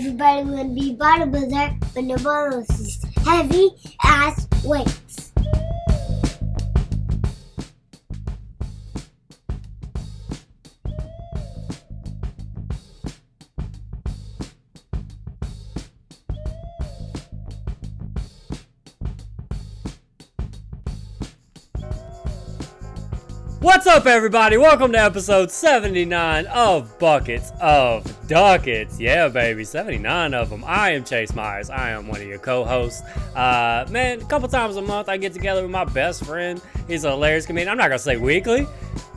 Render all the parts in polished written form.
Everybody wanna be bodybuilder, but nobody wants these heavy ass weights. What's up, everybody? Welcome to episode 79 of Buckets of Duckets. Yeah, baby, 79 of them. I am Chase Myers. I am one of your co-hosts. Man, a couple times a month I get together with my best friend. He's a hilarious comedian. I'm not going to say weekly.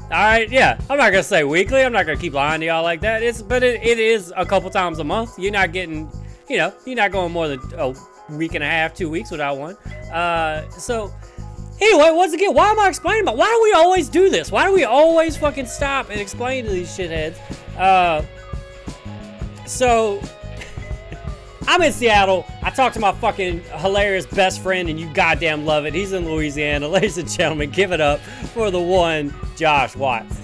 Alright, yeah, I'm not going to say weekly. I'm not going to keep lying to y'all like that. But it is a couple times a month. You're not getting, you're not going more than a week and a half, 2 weeks without one. Anyway, once again, why am I explaining about? Why do we always do this? Why do we always fucking stop and explain to these shitheads? So, I'm in Seattle. I talked to my fucking hilarious best friend, and you goddamn love it. He's in Louisiana. Ladies and gentlemen, give it up for the one, Josh Watts.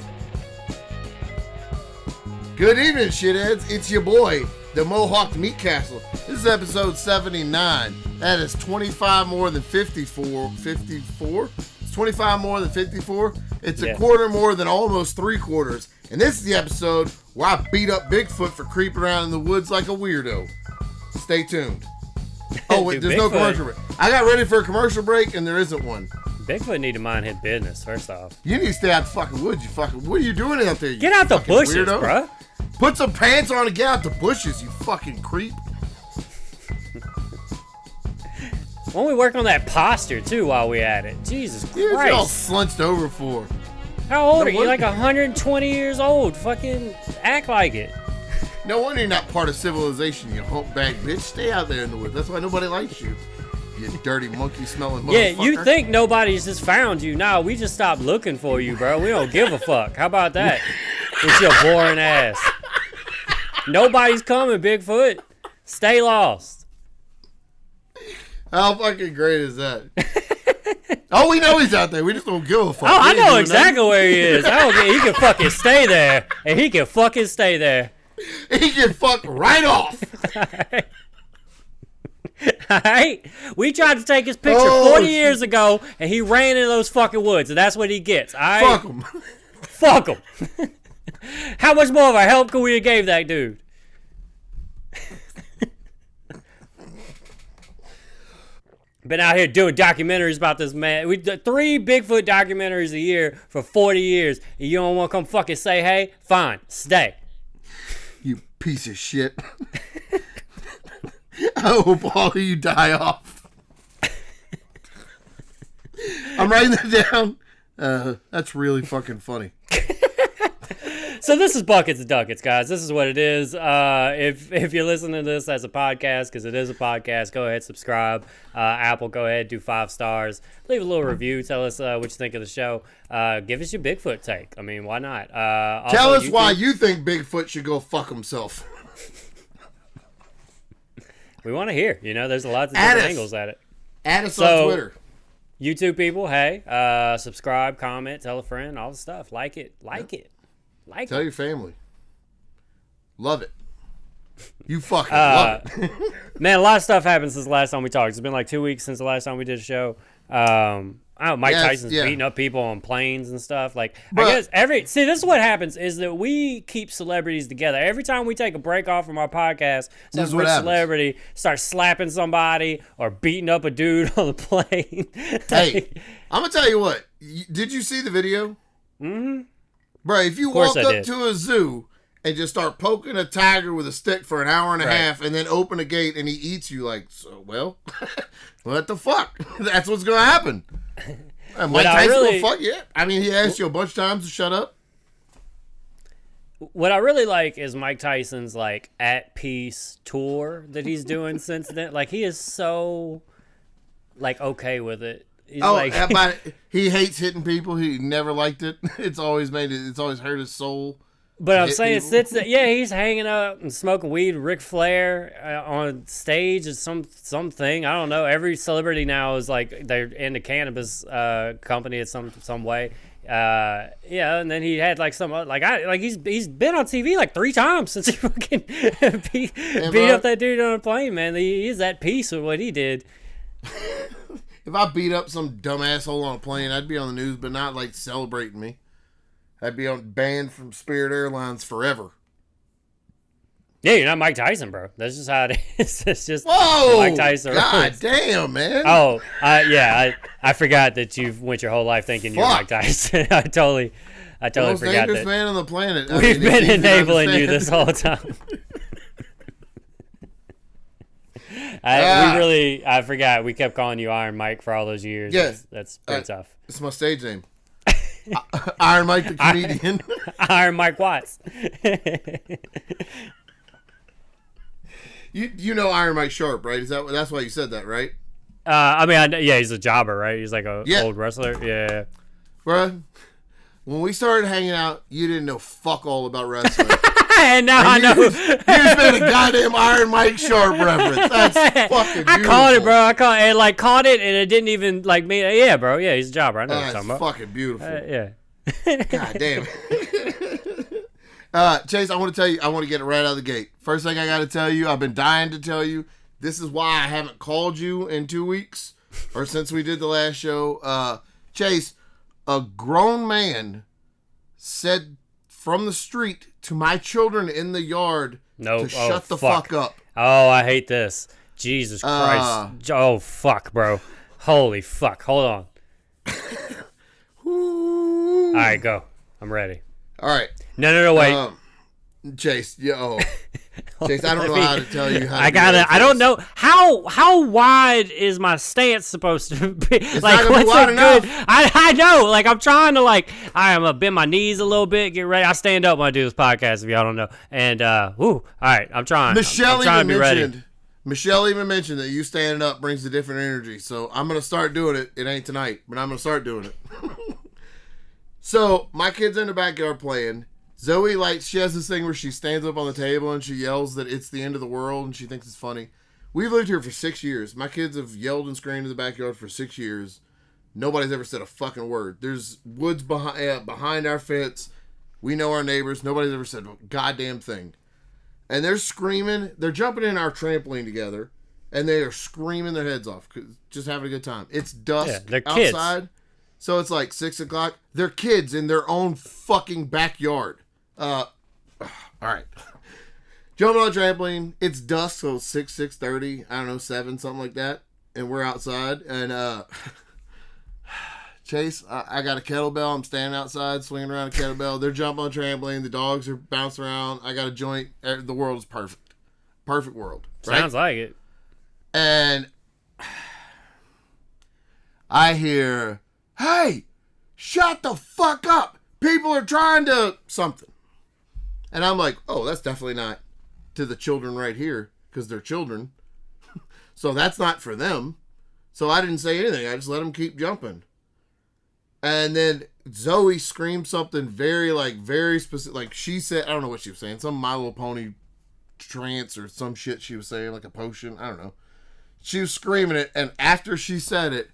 Good evening, shitheads. It's your boy, the Mohawk Meat Castle. This is episode 79. That is 25 more than 54. 54? It's 25 more than 54. It's a quarter more than almost 3/4. And this is the episode where I beat up Bigfoot for creeping around in the woods like a weirdo. Stay tuned. Oh, wait, there's no commercial break. I got ready for a commercial break, and there isn't one. Bigfoot need to mind his business, first off. You need to stay out the fucking woods, what are you doing out there, you Get out the bushes, weirdo? Bruh. Put some pants on and get out the bushes, you fucking creep. Why don't we work on that posture, too, while we at it? Jesus Christ. You're all slunched over for. How old are you? You're like 120 years old. Fucking act like it. No wonder you're not part of civilization, you humpback bitch. Stay out there in the woods. That's why nobody likes you. You dirty monkey-smelling motherfucker. Yeah, you think nobody's just found you. Nah, we just stopped looking for you, bro. We don't give a fuck. How about that? With your boring ass. Nobody's coming, Bigfoot. Stay lost. How fucking great is that? Oh, we know he's out there. We just don't give a fuck. Oh, I know exactly where he is. I don't care. He can fucking stay there. And he can fucking stay there. He can fuck right off. Alright? We tried to take his picture 40 years ago, and he ran into those fucking woods, and that's what he gets. Alright? Fuck him. Fuck him. How much more of a help could we have gave that dude? Been out here doing documentaries about this man. We do 3 Bigfoot documentaries a year for 40 years. And you don't want to come fucking say hey? Fine, stay. You piece of shit. I hope all of you die off. I'm writing that down. That's really fucking funny. So this is Buckets of Duckets, guys. This is what it is. If you're listening to this as a podcast, because it is a podcast, go ahead, subscribe. Apple, go ahead, do 5 stars. Leave a little review. Tell us what you think of the show. Give us your Bigfoot take. I mean, why not? Tell us why you think Bigfoot should go fuck himself. We want to hear. There's a lot of different angles at it. Add us on Twitter. YouTube people, hey, subscribe, comment, tell a friend, all the stuff. Like it. Tell your family. Love it. You fucking love it. Man, a lot of stuff happened since the last time we talked. It's been like 2 weeks since the last time we did a show. Mike Tyson's beating up people on planes and stuff. I guess this is what happens is that we keep celebrities together. Every time we take a break off from our podcast, some rich celebrity starts slapping somebody or beating up a dude on the plane. Hey, I'm going to tell you what. Did you see the video? Mm-hmm. Bro, if you walk up to a zoo and just start poking a tiger with a stick for an hour and a half and then open a gate and he eats you what the fuck? That's what's going to happen. Mike Tyson will fuck you. I mean, he asked you a bunch of times to shut up. What I really like is Mike Tyson's at peace tour that he's doing since then. He is so okay with it. He's he hates hitting people. He never liked it. It's always hurt his soul. But I'm saying he's hanging out and smoking weed with Ric Flair on stage at something. I don't know. Every celebrity now is they're into cannabis company in some way. Yeah, and then he had like some he's been on TV like 3 times since he fucking beat up that dude on a plane, man. He's that piece of what he did. If I beat up some dumb asshole on a plane, I'd be on the news, but not like celebrating me. I'd be banned from Spirit Airlines forever. Yeah, you're not Mike Tyson, bro. That's just how it is. It's just Whoa, Mike Tyson. God damn, man. Oh, I forgot that you've went your whole life thinking you're Mike Tyson. I totally Most forgot dangerous that. man on the planet. We've been enabling you this whole time. I forgot. We kept calling you Iron Mike for all those years. Yeah. That's pretty tough. It's my stage name. Iron Mike the comedian. Iron Mike Watts. You know Iron Mike Sharp, right? That's why you said that, right? He's a jobber, right? He's like a old wrestler. Yeah. Bruh, when we started hanging out, you didn't know fuck all about wrestling. And now I know. You just made a goddamn Iron Mike Sharp reference. That's fucking beautiful. I caught it, bro. Caught it, and it didn't even like me. Yeah, bro. Yeah, he's a jobber. I know what you're talking about. Fucking beautiful. Yeah. God damn it. Chase, I want to tell you, I want to get it right out of the gate. First thing I got to tell you, I've been dying to tell you, this is why I haven't called you in 2 weeks, or since we did the last show. Chase, a grown man said from the street to my children in the yard to shut the fuck up. Oh, I hate this. Jesus Christ. Oh, fuck, bro. Holy fuck. Hold on. All right, go. I'm ready. All right. No, wait. Chase, Chase, I don't know how to tell you how to I don't know. How wide is my stance supposed to be? It's like, not what's a good... I know. Like, I'm trying to, like, I'm going to bend my knees a little bit, get ready. I stand up when I do this podcast, if y'all don't know. And, all right, I'm trying. I'm trying to be ready. Michelle even mentioned that you standing up brings a different energy. So I'm going to start doing it. It ain't tonight, but I'm going to start doing it. So, my kid's in the backyard playing. Zoe, she has this thing where she stands up on the table and she yells that it's the end of the world and she thinks it's funny. We've lived here for 6 years. My kids have yelled and screamed in the backyard for 6 years. Nobody's ever said a fucking word. There's woods behind our fence. We know our neighbors. Nobody's ever said a goddamn thing. And they're screaming. They're jumping in our trampoline together. And they are screaming their heads off. Just having a good time. It's dusk outside. Kids. So it's like 6 o'clock. They're kids in their own fucking backyard. All right. Jumping on the trampoline. It's dusk, so 6:30. I don't know, 7, something like that. And we're outside. And Chase, I got a kettlebell. I'm standing outside, swinging around a kettlebell. They're jumping on the trampoline. The dogs are bouncing around. I got a joint. The world is perfect. Perfect world. Right? Sounds like it. And I hear, "Hey, shut the fuck up. People are trying to something." And I'm like, oh, that's definitely not to the children right here, because they're children. So that's not for them. So I didn't say anything. I just let them keep jumping. And then Zoe screamed something very specific. Like she said, I don't know what she was saying. Some My Little Pony trance or some shit she was saying, like a potion. I don't know. She was screaming it. And after she said it,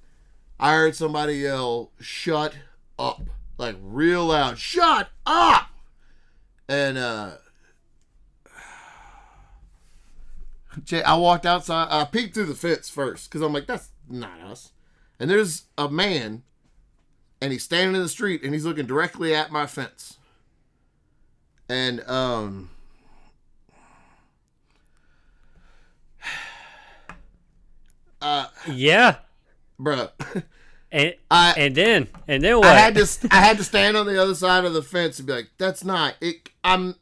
I heard somebody yell, "Shut up." Like real loud. "Shut up!" And I walked outside. I peeked through the fence first because I'm like, that's not us. And there's a man, and he's standing in the street, and he's looking directly at my fence. And yeah, bruh. And then what? I had to stand on the other side of the fence and be like, "That's not it. I'm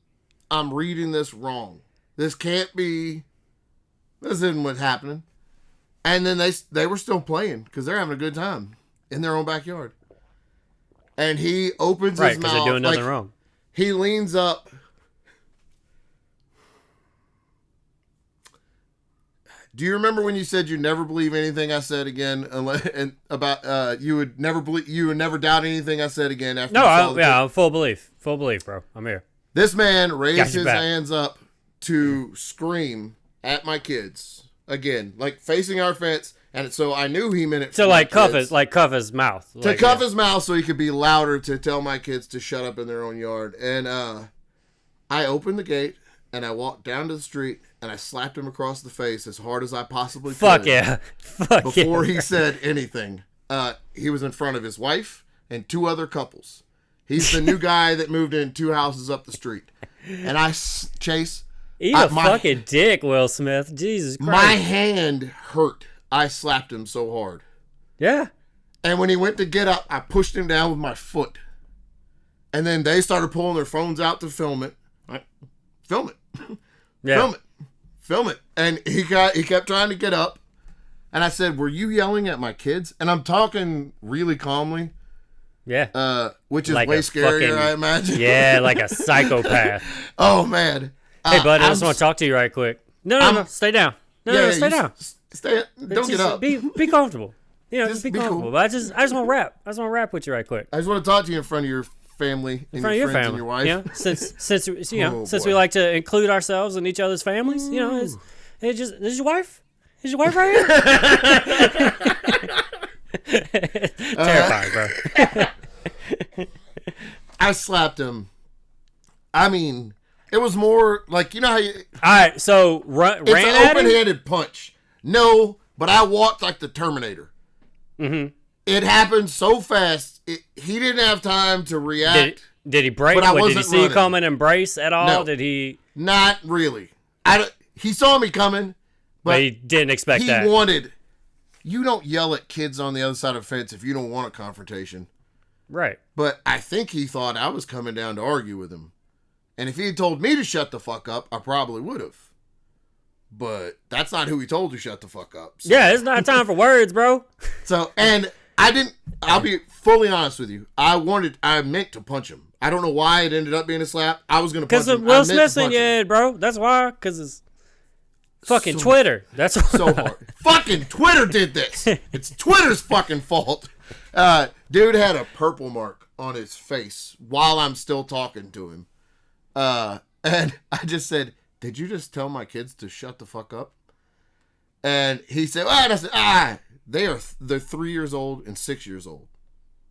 reading this wrong. This can't be. This isn't what's happening." And then they were still playing because they're having a good time in their own backyard. And he opens his mouth. Right, because they're doing nothing wrong. He leans up. Do you remember when you said you never believe anything I said again, you would never doubt anything I said again after? No, I'm full belief, bro. I'm here. This man raised his hands up to scream at my kids again, like facing our fence, and so I knew he meant it. So like cuff his mouth. To cuff his mouth so he could be louder to tell my kids to shut up in their own yard. And I opened the gate and I walked down to the street and I slapped him across the face as hard as I possibly could. Fuck yeah. Before he said anything. He was in front of his wife and 2 other couples. He's the new guy that moved in 2 houses up the street. And Chase. Eat a fucking dick, Will Smith. Jesus Christ. My hand hurt. I slapped him so hard. Yeah. And when he went to get up, I pushed him down with my foot. And then they started pulling their phones out to film it. Film it. Yeah. Film it. Film it. And he kept trying to get up. And I said, were you yelling at my kids? And I'm talking really calmly. Yeah. Which is like way scarier, I imagine. Yeah, like a psychopath. Oh, man. Hey, bud, I just want to talk to you right quick. No, stay down. No, stay down. Don't get up. Be comfortable. You know, Just be be comfortable. cool. But I just want to rap. I just want to rap with you right quick. I just want to talk to you in front of your family, In front of your friends family, and your wife. You know, since Oh, since boy. we like to include ourselves in each other's families, you know, is your wife? Is your wife right here? Terrifying, bro. I slapped him. I mean, it was more like, you know how you... All right, so ran It's an at him? open-handed punch. No, but I walked like the Terminator. Mm-hmm. It happened so fast, he didn't have time to react. Did he break? But I Did he wasn't see you running. come and embrace at all? No. Did he? Not really. He saw me coming, But he didn't expect he that. wanted... You don't yell at kids on the other side of the fence if you don't want a confrontation. Right. But I think he thought I was coming down to argue with him. And if he had told me to shut the fuck up, I probably would have. But that's not who he told to shut the fuck up. So. Yeah, it's not time for words, bro. So, and I didn't, I'll be fully honest with you. I meant to punch him. I don't know why it ended up being a slap. I was going to punch Because him. of I Will meant to Smith's in punch your him. head, bro. That's why. Because it's fucking So- Twitter. That's why. So hard. Fucking Twitter did this. It's Twitter's fucking fault. Dude had a purple mark on his face while I'm still talking to him. And I just said, did you just tell my kids to shut the fuck up? And he said, and I said, they're 3 years old and 6 years old.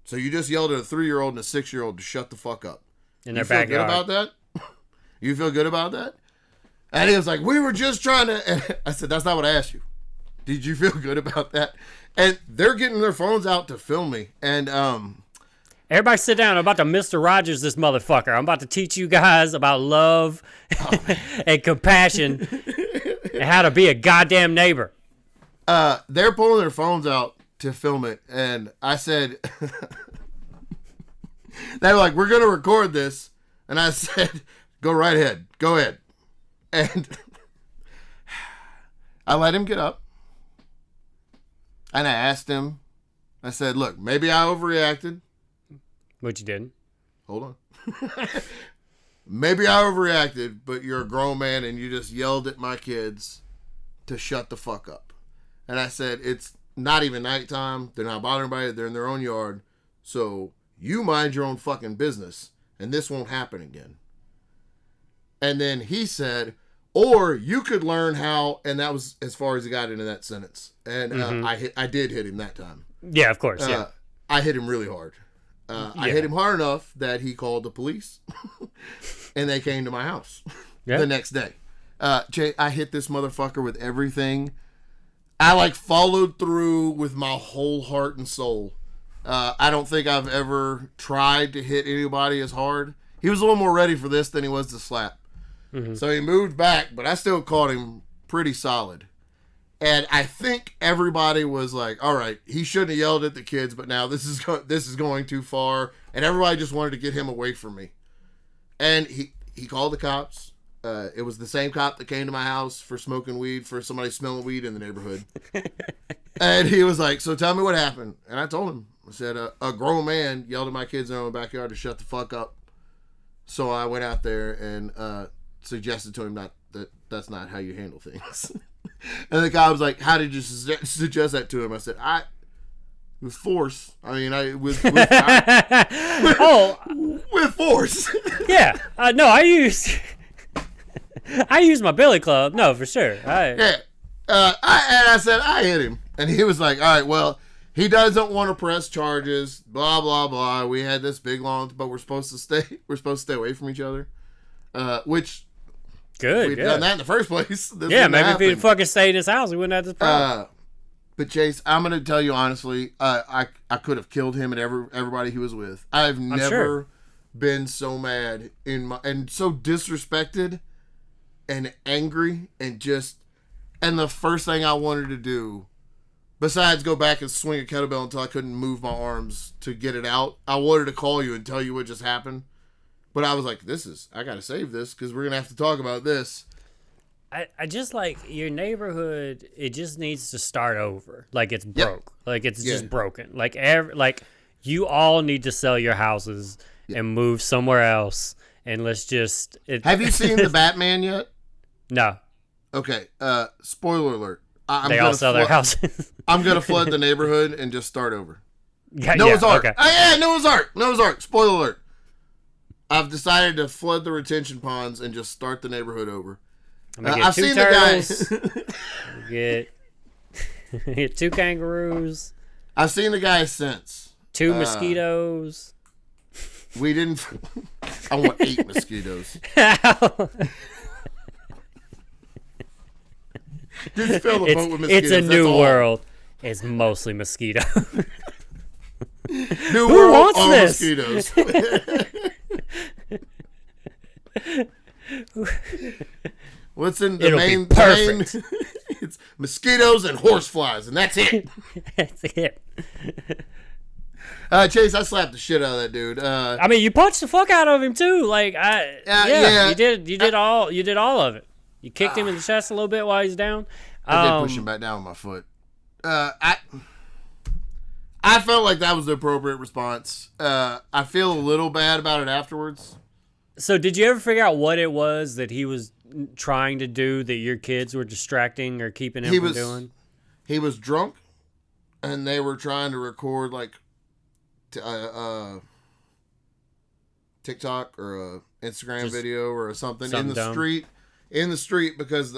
So you just yelled at a 3-year-old and a 6-year-old to shut the fuck up. In their You feel good backyard. about that? You feel good about that? And he was like, we were just trying to... And I said, that's not what I asked you. Did you feel good about that? And they're getting their phones out to film me. And Everybody sit down. I'm about to Mr. Rogers this motherfucker. I'm about to teach you guys about love and compassion and how to be a goddamn neighbor. they're pulling their phones out to film it. And I said... They were like, we're going to record this. And I said, go right ahead. Go ahead. And I let him get up. And I asked him, I said, look, maybe I overreacted. Which you didn't. Hold on. Maybe I overreacted, but you're a grown man and you just yelled at my kids to shut the fuck up. And I said, it's not even nighttime. They're not bothering anybody. They're in their own yard. So you mind your own fucking business and this won't happen again. And then he said, or you could learn how, and that was as far as he got into that sentence. And I did hit him that time. Yeah, of course. Yeah. I hit him really hard. I hit him hard enough that he called the police and they came to my house the next day. Jay, I hit this motherfucker with everything. I followed through with my whole heart and soul. I don't think I've ever tried to hit anybody as hard. He was a little more ready for this than he was to slap. Mm-hmm. So he moved back, but I still caught him pretty solid. And I think everybody was like, all right, he shouldn't have yelled at the kids, but now this is going too far. And everybody just wanted to get him away from me. And he called the cops. It was the same cop that came to my house for smoking weed, for somebody smelling weed in the neighborhood. And he was like, so tell me what happened. And I told him, I said, a grown man yelled at my kids in their own backyard to shut the fuck up. So I went out there and suggested to him that's not how you handle things. And the guy was like, how did you suggest that to him? I said, with force. I mean, with force. Yeah. No, I use my billy club. No, for sure. Yeah. I said, I hit him. And he was like, all right, well, he doesn't want to press charges, blah, blah, blah. We had this big long, but we're supposed to stay away from each other. Which, good, we've done that in the first place. Yeah, maybe if he'd fucking stayed in his house, we wouldn't have this problem. But Chase, I'm going to tell you honestly, I could have killed him and everybody he was with. I've never been so mad and so disrespected and angry and the first thing I wanted to do, besides go back and swing a kettlebell until I couldn't move my arms to get it out, I wanted to call you and tell you what just happened. But I was like, I got to save this because we're going to have to talk about this. I just like your neighborhood. It just needs to start over. Like it's broke. Yep. Like it's just broken. Like you all need to sell your houses and move somewhere else. And let's just. Have you seen the Batman yet? No. Okay. Spoiler alert. They all sell their houses. I'm gonna flood the neighborhood and just start over. Noah's Ark. Okay. Oh yeah, Noah's Ark. Noah's Ark. Spoiler alert. I've decided to flood the retention ponds and just start the neighborhood over. I've seen turtles. The guy. get 2 kangaroos. I've seen the guy since. 2 mosquitoes. We didn't. I want 8 mosquitoes. Just fill the boat with mosquitoes. It's a new world. It's mostly mosquito. New Who world, wants all this? mosquitoes. What's in the main? It's mosquitoes and horseflies, and that's it. That's it. Chase, I slapped the shit out of that dude. I mean, you punched the fuck out of him too. Like, you did all of it. You kicked him in the chest a little bit while he's down. I did push him back down with my foot. I felt like that was the appropriate response. I feel a little bad about it afterwards. So did you ever figure out what it was that he was trying to do that your kids were distracting or keeping him from doing? He was drunk, and they were trying to record like TikTok or a Instagram video or something in the dumb street. In the street, because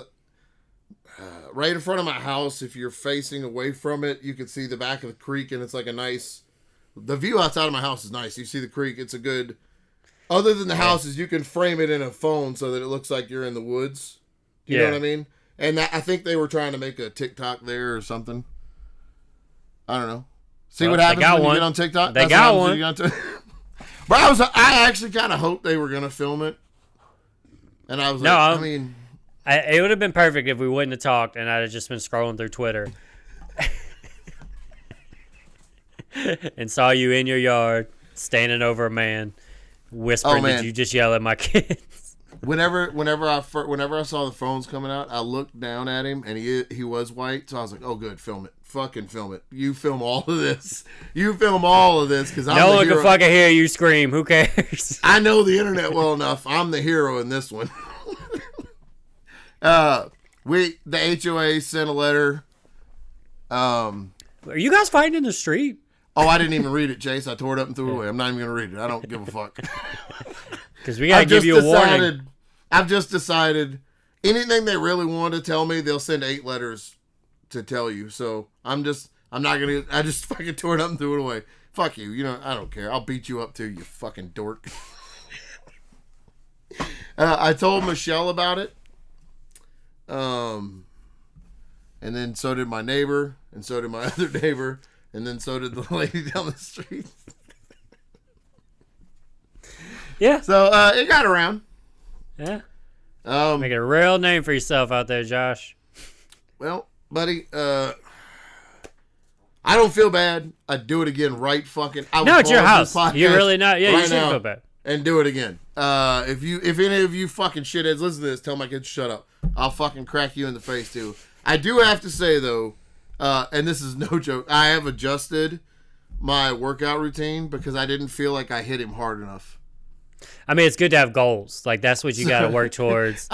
right in front of my house, if you're facing away from it, you can see the back of the creek, and it's like the view outside of my house is nice. You see the creek. It's a good, other than the houses, you can frame it in a phone so that it looks like you're in the woods. You know what I mean? And I think they were trying to make a TikTok there or something. I don't know. See what happens when you get on TikTok? They got one. But I actually kind of hoped they were going to film it. And I was it would have been perfect if we wouldn't have talked and I'd have just been scrolling through Twitter and saw you in your yard standing over a man whispering, "Did you just yell at my kids?" Whenever I saw the phones coming out, I looked down at him and he was white, so I was like, "Oh, good, film it, fucking film it. You film all of this. You film all of this because no one can fucking hear you scream. Who cares? I know the internet well enough. I'm the hero in this one." The HOA sent a letter. Are you guys fighting in the street? Oh, I didn't even read it, Chase. I tore it up and threw it away. I'm not even gonna read it. I don't give a fuck. Because we gotta give you a warning. I've just decided anything they really want to tell me, they'll send 8 letters to tell you. So I just fucking tore it up and threw it away. Fuck you. I don't care. I'll beat you up too, you fucking dork. I told Michelle about it. And then so did my neighbor, and so did my other neighbor, and then so did the lady down the street. Yeah. So it got around. Yeah. Make a real name for yourself out there, Josh. Well, buddy, I don't feel bad. I'd do it again right fucking. No, it's your house. You're really not. Yeah, you shouldn't feel bad. And do it again. If any of you fucking shitheads listen to this, tell my kids to shut up. I'll fucking crack you in the face too. I do have to say though, and this is no joke, I have adjusted my workout routine because I didn't feel like I hit him hard enough. I mean, it's good to have goals. Like, that's what you got to work towards.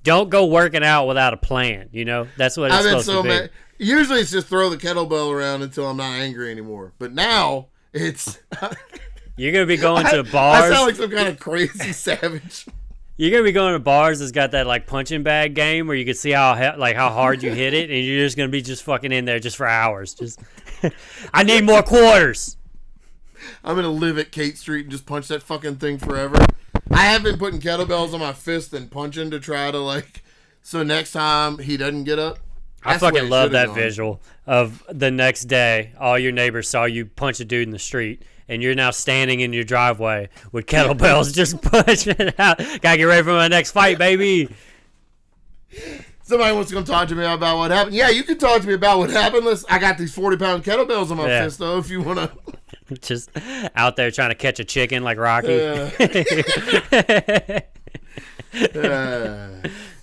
Don't go working out without a plan, That's what it's supposed to be. Mad. Usually it's just throw the kettlebell around until I'm not angry anymore. But now it's... You're going to be going to bars. I sound like some kind of crazy savage. You're gonna be going to bars that's got that like punching bag game where you can see how hard you hit it, and you're just gonna be just fucking in there just for hours. Just, I need more quarters. I'm gonna live at Kate Street and just punch that fucking thing forever. I have been putting kettlebells on my fist and punching to try to like. So next time he doesn't get up. I fucking love that visual of the next day. All your neighbors saw you punch a dude in the street, and you're now standing in your driveway with kettlebells just punching it out. Gotta get ready for my next fight, baby. Somebody wants to come talk to me about what happened. Yeah, you can talk to me about what happened. I got these 40-pound kettlebells on my fist, though, if you want to. Just out there trying to catch a chicken like Rocky.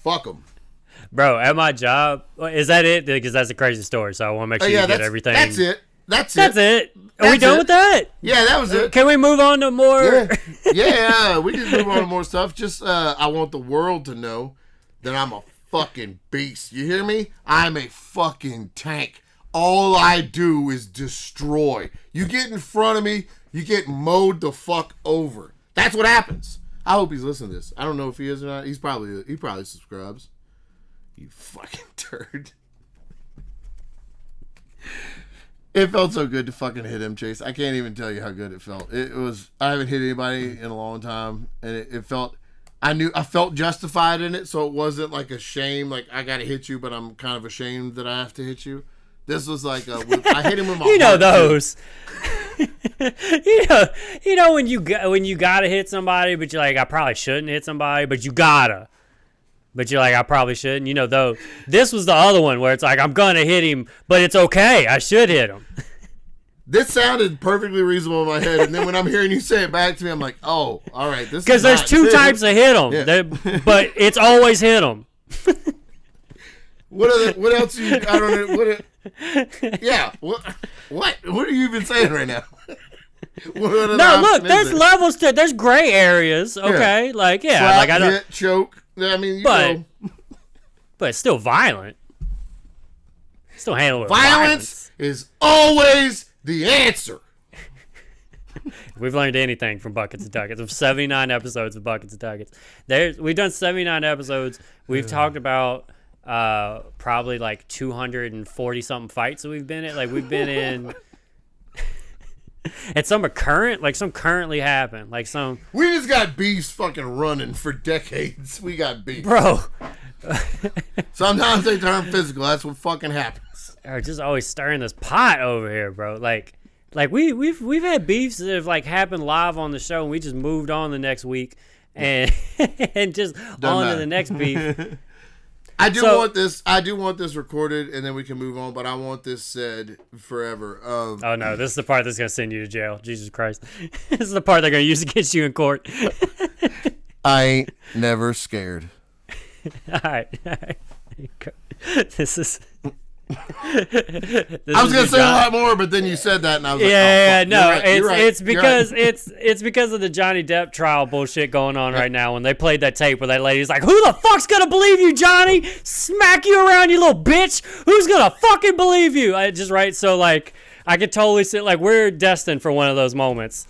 Fuck them. Bro, at my job, is that it? Because that's a crazy story, so I want to make sure you get everything. That's it. That's it. Are we done with that? Yeah, that was it. Can we move on to more? Yeah, we can move on to more stuff. Just, I want the world to know that I'm a fucking beast. You hear me? I'm a fucking tank. All I do is destroy. You get in front of me, you get mowed the fuck over. That's what happens. I hope he's listening to this. I don't know if he is or not. He probably subscribes. You fucking turd. It felt so good to fucking hit him, Chase. I can't even tell you how good it felt. It was. I haven't hit anybody in a long time, and it felt. I felt justified in it, so it wasn't like a shame. Like I gotta hit you, but I'm kind of ashamed that I have to hit you. This was like I hit him with my. You know heart, those. you know when you gotta hit somebody, but you're like, I probably shouldn't hit somebody, but you gotta. But you're like, I probably shouldn't. You know, though, this was the other one where it's like, I'm going to hit him, but it's okay. I should hit him. This sounded perfectly reasonable in my head. And then when I'm hearing you say it back to me, I'm like, oh, all right. This because there's two types of hit him. Yeah. But it's always hit him. What else? I don't know. Yeah. What are you even saying right now? No, look, there's levels to there's gray areas. Okay. Yeah. Like, yeah. Slap, like I don't. Hit, choke. I mean, but it's still violent. Still handle it. Violence is always the answer. We've learned anything from Buckets of Duckets. Of 79 episodes of Buckets of Duckets. We've done 79 episodes. We've talked about probably like 240 something fights that we've been in. Like we've been in. And some are current, like some currently happen, like some. We just got beefs fucking running for decades. We got beef, bro. Sometimes they turn physical. That's what fucking happens. Or just always stirring this pot over here, bro. Like we've had beefs that have like happened live on the show, and we just moved on the next week, and and just on to the next beef. I do want this recorded, and then we can move on. But I want this said forever. Oh no, this is the part that's gonna send you to jail. Jesus Christ, this is the part they're gonna use against you in court. I ain't never scared. All right. This is. I was gonna say a lot more, but then you said that, and I was like, "Yeah, no, it's because it's because of the Johnny Depp trial bullshit going on right now." When they played that tape where that lady's like, "Who the fuck's gonna believe you, Johnny? Smack you around, you little bitch! Who's gonna fucking believe you?" So like, I could totally see like we're destined for one of those moments.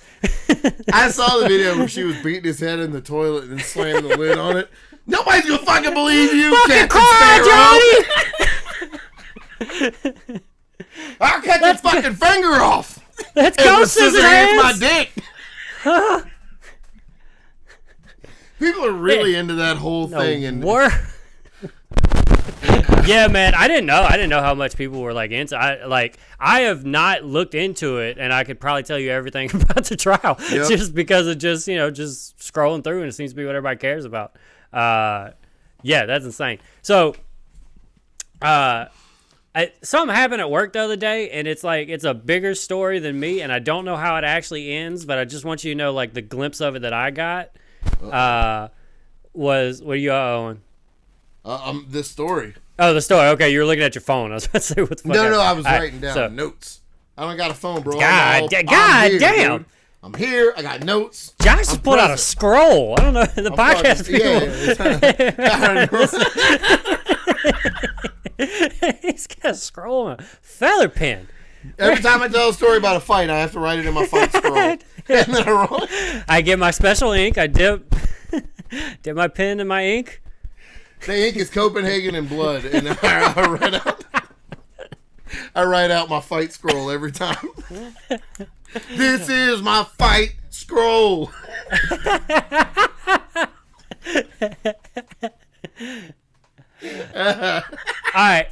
I saw the video where she was beating his head in the toilet and slamming the lid on it. Nobody's gonna fucking believe you, fucking cry, Johnny. I'll cut your fucking finger off. Let's go, scissor hands. My dick. People are really into that whole thing, and yeah, man. I didn't know how much people were like into. I have not looked into it, and I could probably tell you everything about the trial just because of just scrolling through, and it seems to be what everybody cares about. Yeah, that's insane. So, something happened at work the other day, and it's like it's a bigger story than me, and I don't know how it actually ends, but I just want you to know like the glimpse of it that I got was what are you owing? This story. Oh, the story. Okay, you were looking at your phone. I was about to say what's No, I was writing down notes. I don't got a phone, bro. God damn. Dude. I'm here. I got notes. Josh just pulled out a scroll. I don't know the podcast people. He's got a scroll and a feather pen. Every time I tell a story about a fight, I have to write it in my fight scroll. And then I get my special ink. I dip. Did my pen and my ink? The ink is Copenhagen in blood, and I write out my fight scroll every time. This is my fight scroll. All right.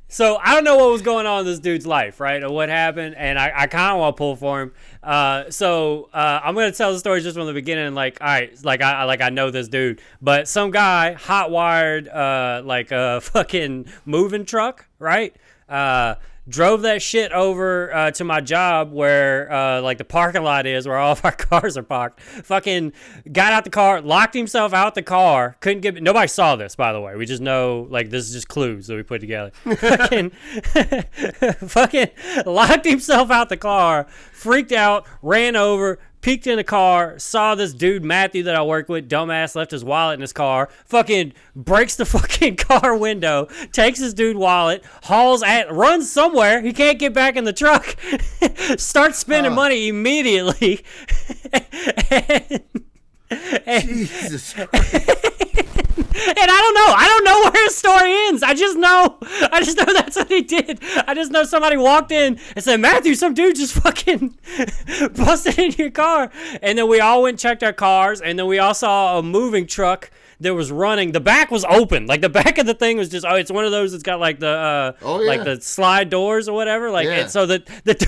So I don't know what was going on in this dude's life, right, or what happened, and I kind of want to pull for him. So I'm gonna tell the story just from the beginning. Like, all right, I know this dude, but some guy hot wired like a fucking moving truck, right? Drove that shit over to my job where like the parking lot is, where all of our cars are parked. Fucking got out the car, locked himself out the car. Couldn't get. Nobody saw this, by the way. We just know, like, this is just clues that we put together. fucking locked himself out the car, freaked out, ran over, peeked in the car, saw this dude Matthew that I work with, dumbass, left his wallet in his car, fucking breaks the fucking car window, takes his dude wallet, runs somewhere, he can't get back in the truck, starts spending money immediately. Jesus Christ. And I don't know where his story ends. I just know that's what he did. I just know somebody walked in and said, Matthew, some dude just fucking busted in your car. And then we all went and checked our cars, and then we all saw a moving truck that was running. The back was open. Like, the back of the thing was just, it's one of those that's got like the like the slide doors or whatever. Like, and so the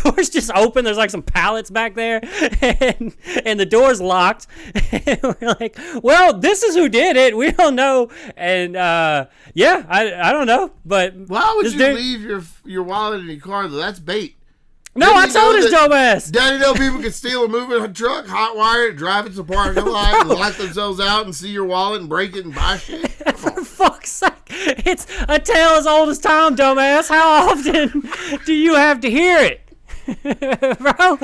doors just open. There's like some pallets back there, and the door's locked. And we're like, well, this is who did it. We don't know. And I don't know. But why would you leave your wallet in your car though? That's bait. No, I told his dumbass. Daddy know people can steal a moving truck, hotwire it, drive it to the parking lot, and lock themselves out and see your wallet and break it and buy shit. For fuck's sake. It's a tale as old as time, dumbass. How often do you have to hear it? Bro.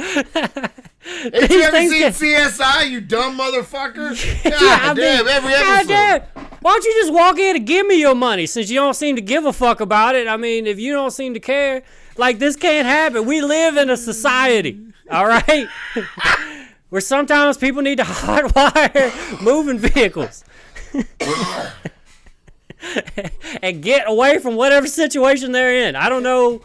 If you ever seen CSI, you dumb motherfucker? God damn, every episode. Why don't you just walk in and give me your money since you don't seem to give a fuck about it? I mean, if you don't seem to care, like, this can't happen. We live in a society, all right? Where sometimes people need to hotwire moving vehicles. And get away from whatever situation they're in. I don't know.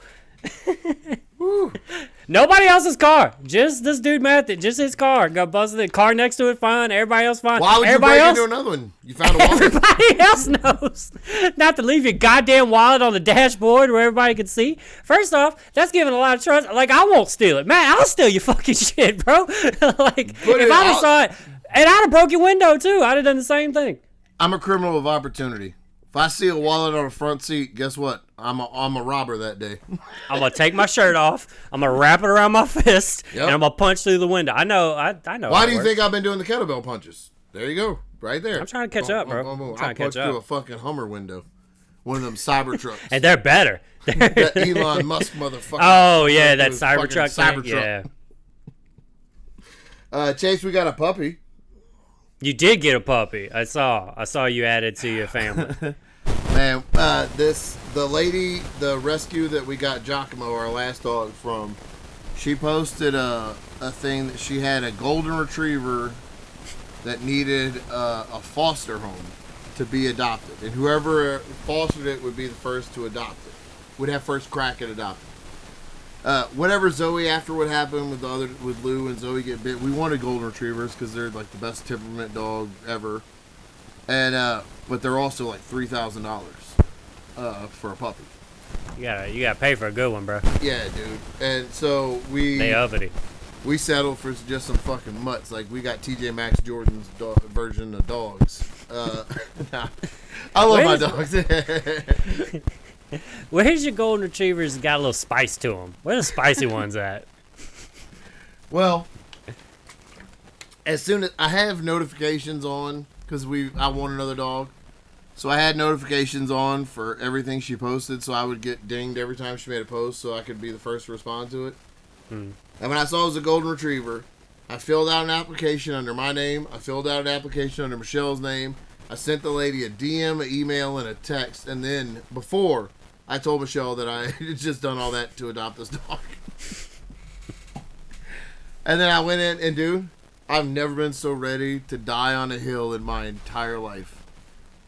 Nobody else's car. Just this dude Matthew. Just his car. Got busted. The car next to it fine. Everybody else fine. Why would everybody you break else, into another one? You found a wallet. Everybody else knows not to leave your goddamn wallet on the dashboard where everybody can see. First off, that's giving a lot of trust. Like, I won't steal it. Man, I'll steal your fucking shit, bro. Like, if I just saw it, and I'd have broke your window too. I'd have done the same thing. I'm a criminal of opportunity. If I see a wallet on a front seat, guess what? I'm a robber that day. I'm gonna take my shirt off. I'm gonna wrap it around my fist, and I'm gonna punch through the window. I know. Why do you think I've been doing the kettlebell punches? There you go, right there. I'm trying to catch up, bro. I'm trying to catch up. Through a fucking Hummer window, one of them cyber trucks. And they're better. That Elon Musk motherfucker. Oh yeah, that Cybertruck thing. Yeah. Chase, we got a puppy. You did get a puppy. I saw you added to your family. Man, the rescue that we got Giacomo, our last dog, from, she posted a thing that she had a golden retriever that needed a foster home to be adopted, and whoever fostered it would be the first to adopt it, would have first crack at adopting. Whatever Zoe, after what happened with Lou and Zoe get bit, we wanted golden retrievers because they're like the best temperament dog ever, and but they're also like $3,000 for a puppy. You gotta pay for a good one, bro. Yeah, dude. And so we settled for just some fucking mutts. Like, we got TJ Maxx Jordan's version of dogs. I love my dogs. Where's your golden retrievers got a little spice to them? Where the spicy ones at? Well, as soon as I have notifications on, because I want another dog, so I had notifications on for everything she posted, so I would get dinged every time she made a post, so I could be the first to respond to it. And when I saw it was a golden retriever, I filled out an application under my name. I filled out an application under Michelle's name. I sent the lady a DM, an email, and a text, and then before, I told Michelle that I had just done all that to adopt this dog. And then I went in, and dude, I've never been so ready to die on a hill in my entire life.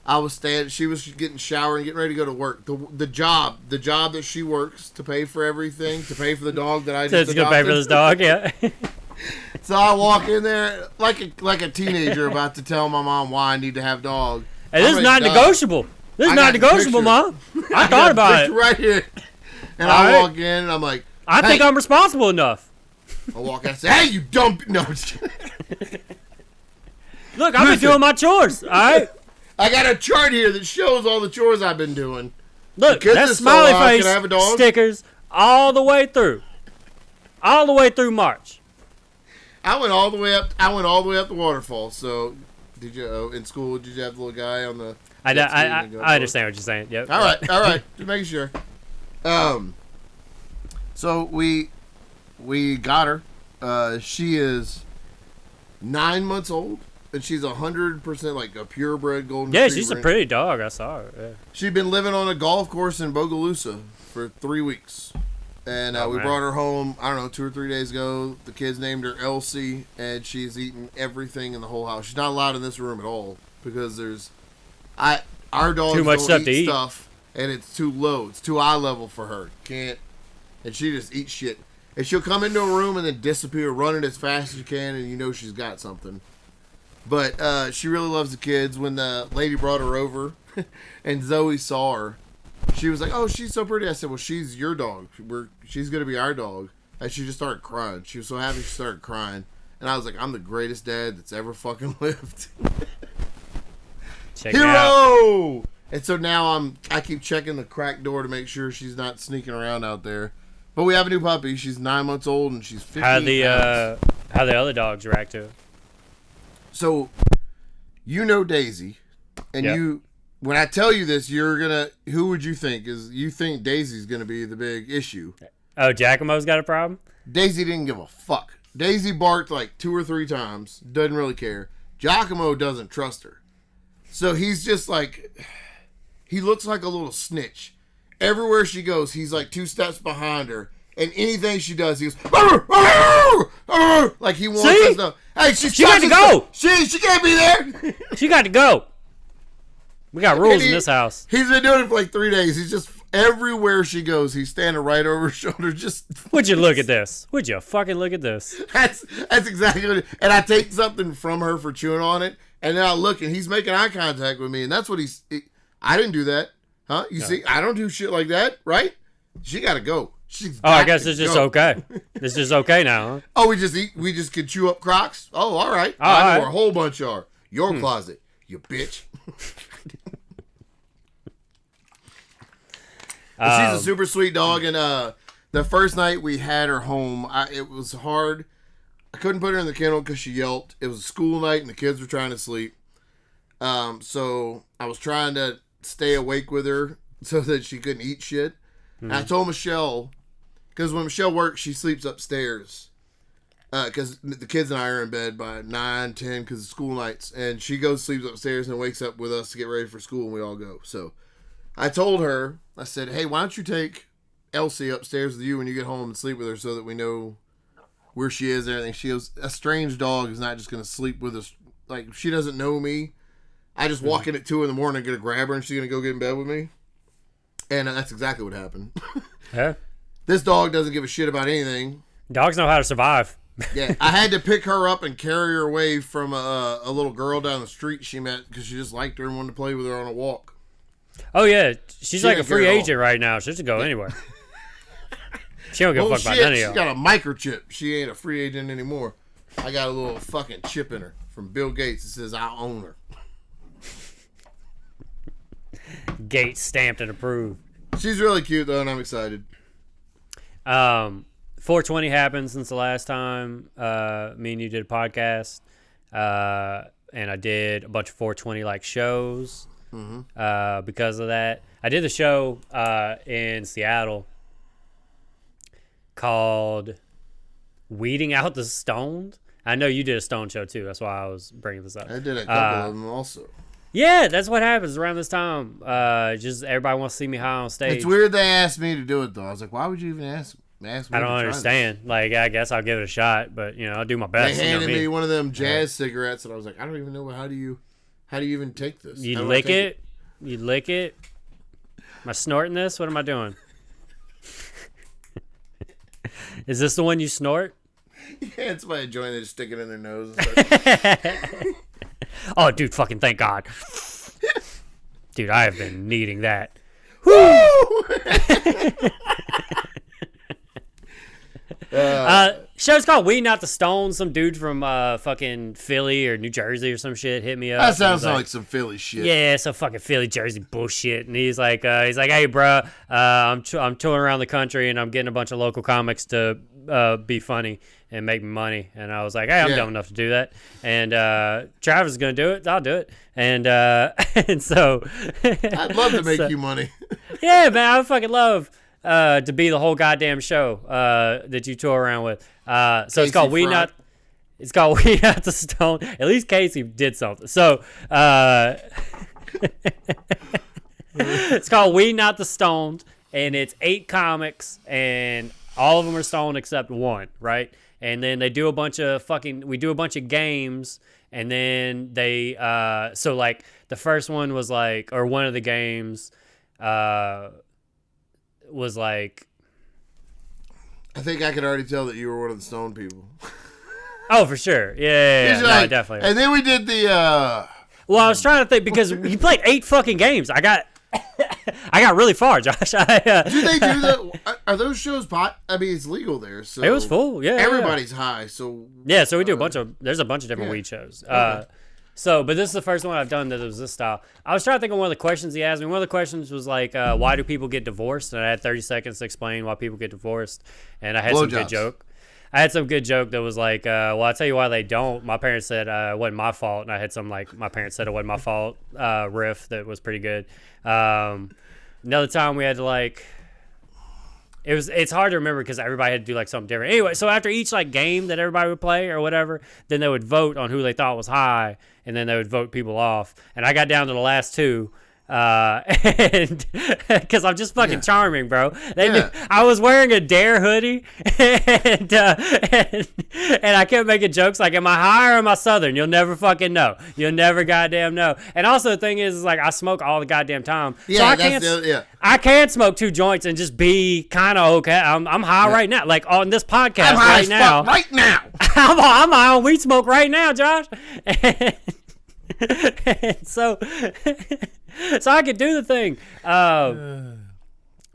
I was standing. She was getting showered and getting ready to go to work. The job that she works to pay for everything, to pay for the dog that I just adopted. To pay for this dog, yeah. So I walk in there like a teenager about to tell my mom why I need to have a dog. And this is not negotiable. This is not negotiable, Mom. I thought about it. Right here. And I walk in and I'm like, I think I'm responsible enough. I walk out and say, hey, you dumb... No. Look, I've been doing my chores, all right? I got a chart here that shows all the chores I've been doing. Look, that's smiley face stickers all the way through. All the way through March. I went all the way up the waterfall. So, did you in school? Did you have the little guy on the? I understand what you're saying. Yep. All right. Just making sure. So we got her. She is 9 months old, and she's 100% like a purebred golden retriever. Yeah, she's a pretty dog. I saw her. Yeah. She'd been living on a golf course in Bogalusa for 3 weeks. And we brought her home, I don't know, 2 or 3 days ago. The kids named her Elsie, and she's eaten everything in the whole house. She's not allowed in this room at all because our dogs too much don't stuff eat to eat. stuff, and it's too low. It's too eye level for her. Can't, and she just eats shit. And she'll come into a room and then disappear, running as fast as she can, and you know she's got something. But she really loves the kids. When the lady brought her over, and Zoe saw her, she was like, oh, she's so pretty. I said, well, she's your dog. She's going to be our dog. And she just started crying. She was so happy she started crying. And I was like, I'm the greatest dad that's ever fucking lived. Check Hero! And so now I keep checking the cracked door to make sure she's not sneaking around out there. But we have a new puppy. She's 9 months old and she's 15 pounds. How the other dogs react to it? So, you know Daisy. And yep. When I tell you this, who would you think? You think Daisy's going to be the big issue. Oh, Giacomo's got a problem? Daisy didn't give a fuck. Daisy barked like 2 or 3 times. Doesn't really care. Giacomo doesn't trust her. So he's just like, he looks like a little snitch. Everywhere she goes, he's like 2 steps behind her. And anything she does, he goes, arr, arr, arr, like he wants us to. Hey, she got to go. She can't be there. She got to go. We got rules in this house. He's been doing it for like 3 days. He's just, everywhere she goes, he's standing right over her shoulder. Just. Would you look at this? Would you fucking look at this? That's exactly what it is. And I take something from her for chewing on it, and then I look, and he's making eye contact with me, and that's what I didn't do that. Huh? You see, I don't do shit like that, right? She got to go. I guess it's just okay. It's just okay now, huh? Oh, we just can chew up Crocs? Oh, all right. I know where a whole bunch are. Your closet, you bitch. She's a super sweet dog, and the first night we had her home, it was hard. I couldn't put her in the kennel because she yelped. It was a school night, and the kids were trying to sleep. So I was trying to stay awake with her so that she couldn't eat shit. And I told Michelle, because when Michelle works, she sleeps upstairs. Because the kids and I are in bed by 9, 10 because of school nights. And she goes, sleeps upstairs, and wakes up with us to get ready for school, and we all go. So I told her, I said, hey, why don't you take Elsie upstairs with you when you get home and sleep with her so that we know where she is and everything. She goes, a strange dog is not just going to sleep with us. Like, she doesn't know me. I just walk in at 2 in the morning, going to grab her, and she's going to go get in bed with me. And that's exactly what happened. Yeah. This dog doesn't give a shit about anything. Dogs know how to survive. Yeah, I had to pick her up and carry her away from a little girl down the street she met because she just liked her and wanted to play with her on a walk. Oh, yeah. She's like a free agent right now. She doesn't go anywhere. She don't give a fuck about none of y'all. She got a microchip. She ain't a free agent anymore. I got a little fucking chip in her from Bill Gates that says I own her. Gates stamped and approved. She's really cute, though, and I'm excited. 420 happened since the last time me and you did a podcast. And I did a bunch of 420 like shows because of that. I did the show in Seattle called Weeding Out the Stoned. I know you did a stone show too. That's why I was bringing this up. I did a couple of them also. Yeah, that's what happens around this time. Just everybody wants to see me high on stage. It's weird they asked me to do it, though. I was like, why would you even ask me? Ask me I to don't try understand. Like, I guess I'll give it a shot, but I'll do my this. best. They You know handed me. me one of them jazz cigarettes, and I was like, I don't even know how do you even take this? You How do I lick take it. You lick it. Am I snorting this? What am I doing? Is this the one you snort? Yeah, it's my joint. They just stick it in their nose. And Oh, dude, fucking thank God. Dude, I have been needing that. Show's called We Not the Stone. Some dude from fucking Philly or New Jersey or some shit hit me up. that sounds He's like some Philly shit. yeah, some fucking Philly, Jersey bullshit. And he's like, hey, bro, I'm touring around the country and I'm getting a bunch of local comics to be funny and make me money. And I was like, hey, I'm dumb enough to do that. And Travis is gonna do it. I'll do it. And and so I'd love to make you money. yeah, man, I would fucking love to be the whole goddamn show that you tour around with. So Casey it's called We Fry. Not. It's called We Not the Stone. At least Casey did something. So it's called We Not the Stoned, and it's 8 comics, and all of them are stoned except one, right? And then they do a bunch of we do a bunch of games, and then they so like the first one was like, or one of the games was like, I think I could already tell that you were one of the stone people. oh, for sure, yeah, He's no, like- definitely. And then we did the. Well, I was trying to think because you played 8 fucking games. I got really far, Josh. Do they do that? Are those shows pot? I mean, it's legal there, so It was full, yeah. everybody's high. So Yeah, so we do there's a bunch of different weed shows. So, but this is the first one I've done that was this style. I was trying to think of one of the questions he asked me. One of the questions was like, why do people get divorced? And I had 30 seconds to explain why people get divorced. And I had some good Blowjobs. joke. I had some good joke that was like, well, I'll tell you why they don't. My parents said it wasn't my fault. And I had some like, my parents said it wasn't my fault riff that was pretty good. Another time we had to like, it's hard to remember because everybody had to do like something different. Anyway, so after each like game that everybody would play or whatever, then they would vote on who they thought was high, and then they would vote people off. And I got down to the last 2. And because I'm just fucking charming, bro. I was wearing a Dare hoodie, and I kept making jokes like, "Am I high or am I Southern?" You'll never fucking know. You'll never goddamn know. And also the thing is like I smoke all the goddamn time, so I can't smoke 2 joints and just be kind of okay. I'm high right now, like on this podcast I'm high right as now. fuck right now. I'm high on weed smoke right now, Josh. And so I could do the thing.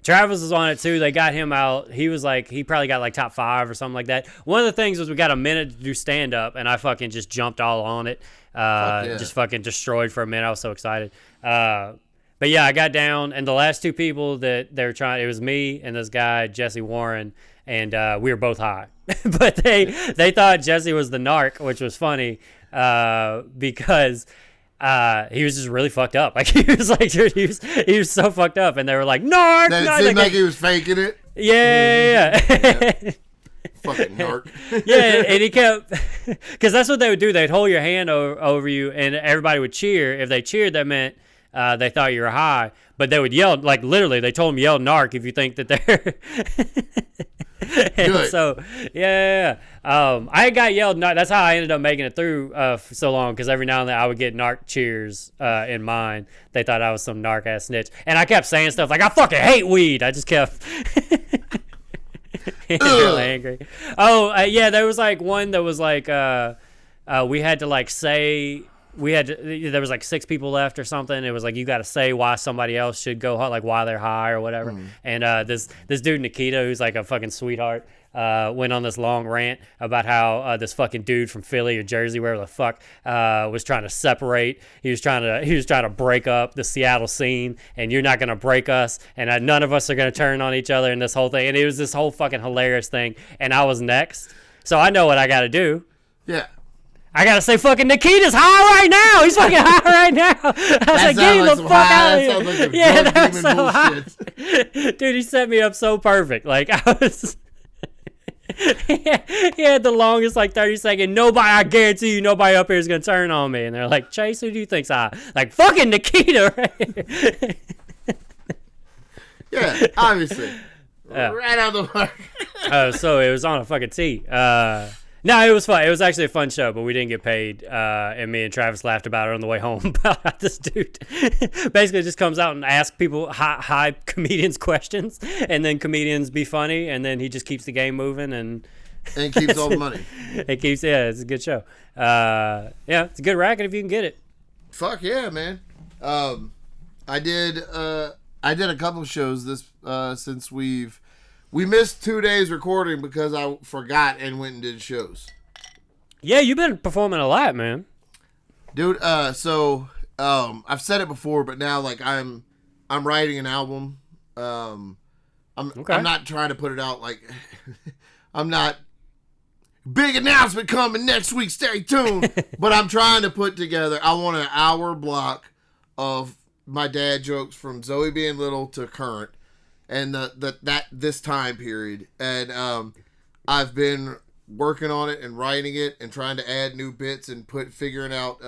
Travis was on it too. They got him out. He was like, he probably got like top 5 or something like that. One of the things was we got a minute to do stand up, and I fucking just jumped all on it. Just fucking destroyed for a minute. I was so excited. But yeah, I got down, and the last 2 people that they were trying, it was me and this guy Jesse Warren, and we were both high. But they thought Jesse was the narc, which was funny because he was just really fucked up. Like he was so fucked up, and they were like, narc. It seemed like he was faking it. Yeah. Fucking narc. Yeah, and he kept, because that's what they would do. They'd hold your hand over you, and everybody would cheer. If they cheered, that meant they thought you were high. But they would yell, like literally, they told him yell narc if you think that they're. And Good. so, yeah. I got yelled narc. That's how I ended up making it through for so long, because every now and then I would get narc cheers in mine. They thought I was some narc ass snitch, and I kept saying stuff like, "I fucking hate weed." I just kept really angry. Oh, yeah. There was like one that was like we had to like say. There was like 6 people left or something. It was like, you got to say why somebody else should go, like why they're high or whatever. And this dude Nikita, who's like a fucking sweetheart, went on this long rant about how this fucking dude from Philly or Jersey, wherever the fuck, was trying to separate. He was trying to break up the Seattle scene, and you're not gonna break us, and none of us are gonna turn on each other in this whole thing. And it was this whole fucking hilarious thing. And I was next, so I know what I got to do. Yeah. I gotta say, fucking Nikita's high right now. He's fucking high right now. I was like, get him the fuck out of here. That sounds like Yeah, drug that's demon so high. bullshit. Dude, he set me up so perfect. Like, I was. He had the longest, like, 30-second. Nobody, I guarantee you, nobody up here is gonna turn on me. And they're like, Chase, who do you think's high? Like, fucking Nikita right here. Yeah, obviously. Yeah. Right out the park. So it was on a fucking tee. No, it was fun. It was actually a fun show, but we didn't get paid. And me and Travis laughed about it on the way home about how this dude basically just comes out and asks people high comedians questions, and then comedians be funny, and then he just keeps the game moving and keeps all the money. It's a good show. Yeah, it's a good racket if you can get it. Fuck yeah, man. I did a couple of shows this since we missed 2 days recording because I forgot and went and did shows. Yeah, you've been performing a lot, man. Dude, so I've said it before, but now like I'm writing an album. I'm not trying to put it out like I'm not big announcement coming next week, stay tuned. But I'm trying to put together, I want an hour block of my dad jokes from Zoe being little to current. And this time period, and I've been working on it and writing it and trying to add new bits and figuring out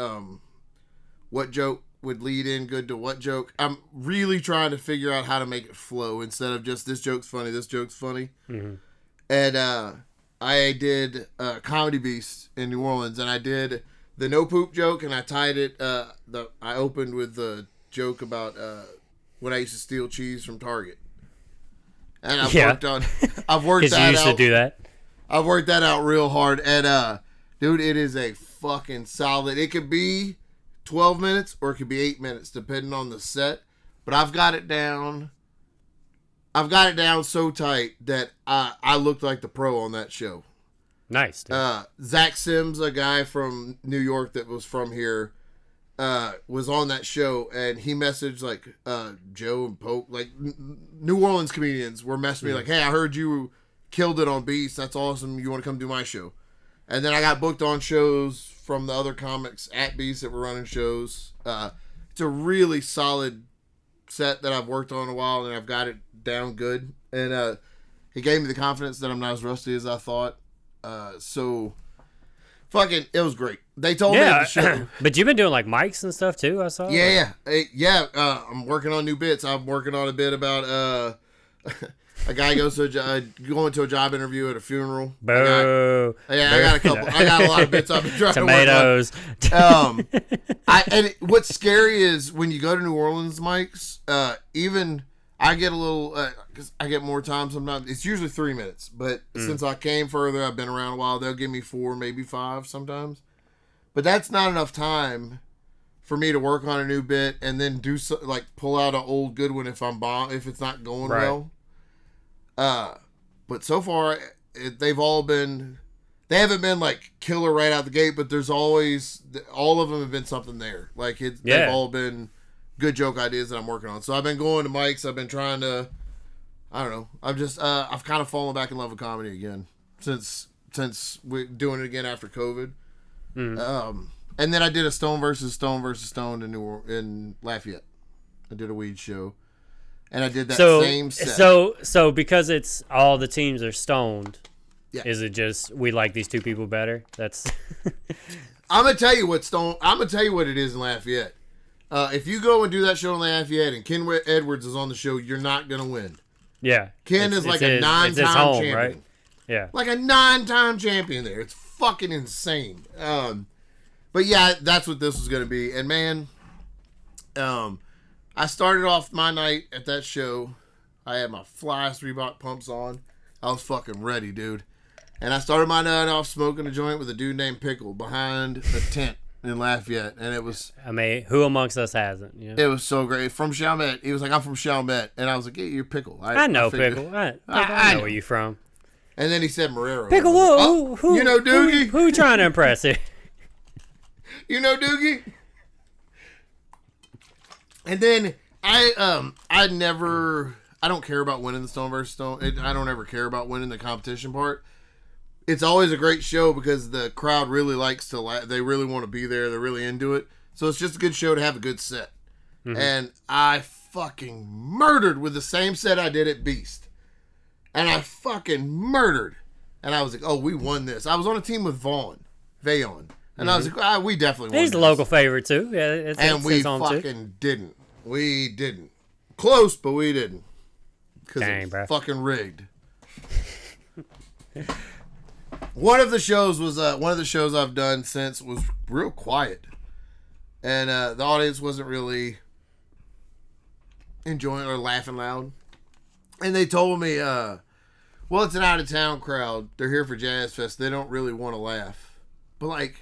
what joke would lead in good to what joke. I'm really trying to figure out how to make it flow instead of just this joke's funny, Mm-hmm. And I did Comedy Beast in New Orleans, and I did the no poop joke, and I tied it. I opened with the joke about when I used to steal cheese from Target. And I've worked that out. Because you used to do that. I've worked that out real hard. And, dude, it is a fucking solid. It could be 12 minutes or it could be 8 minutes, depending on the set. But I've got it down. I've got it down so tight that I looked like the pro on that show. Nice. Dude. Zach Sims, a guy from New York that was from here, was on that show, and he messaged like Joe and Pope, like New Orleans comedians were messaging me like, "Hey, I heard you killed it on Beast. That's awesome. You want to come do my show?" And then I got booked on shows from the other comics at Beast that were running shows. It's a really solid set that I've worked on a while, and I've got it down good. And he gave me the confidence that I'm not as rusty as I thought. So fucking, it was great. They told me at the show. But you've been doing like mics and stuff too, I saw. Yeah. I'm working on new bits. I'm working on a bit about a guy goes to going to a job interview at a funeral. Boo. I got a couple. I got a lot of bits I've been trying Tomatoes. to work on. What's scary is when you go to New Orleans mics, even I get a little, because I get more time sometimes. It's usually 3 minutes, but since I came further, I've been around a while, they'll give me 4, maybe 5 sometimes. But that's not enough time for me to work on a new bit and then do like pull out an old good one if it's not going well. But so far, they haven't been like killer right out the gate, but there's always, all of them have been something there. Like they've all been good joke ideas that I'm working on. So I've been going to mics. I've been trying to, I don't know. I've kind of fallen back in love with comedy again since we're doing it again after COVID. And then I did a Stone versus Stone in Lafayette. I did a weed show, and I did that same set. So because it's all the teams are stoned. Yeah. Is it just we like these two people better? That's. I'm gonna tell you what it is in Lafayette. If you go and do that show in Lafayette and Ken Edwards is on the show, you're not gonna win. Yeah, Ken is like a 9-time champion, right? Yeah, like a 9-time champion there. It's fucking insane. But yeah, that's what this was gonna be. And man, I started off my night at that show. I had my flyest Reebok pumps on. I was fucking ready, dude. And I started my night off smoking a joint with a dude named Pickle behind a tent in Lafayette. And it was... I mean, who amongst us hasn't? You know? It was so great. From Chalmette. He was like, I'm from Chalmette. And I was like, yeah, you're Pickle. I know Pickle. I know where you from. And then he said Marrero. Pickle, who you know Doogie? Who you trying to impress here? You know Doogie? And then I don't care about winning the Stone versus Stone. I don't ever care about winning the competition part. It's always a great show because the crowd really likes to. They really want to be there. They're really into it. So it's just a good show to have a good set. Mm-hmm. And I fucking murdered with the same set I did at Beast. And I fucking murdered. And I was like, oh, we won this. I was on a team with Vayon. And I was like, we definitely won. He's a local favorite too. Yeah, and we fucking didn't. We didn't. Close, but we didn't. Because it was fucking rigged. One of the shows I've done since was real quiet, and the audience wasn't really enjoying or laughing loud. And they told me, well, it's an out of town crowd. They're here for Jazz Fest. They don't really want to laugh. But like,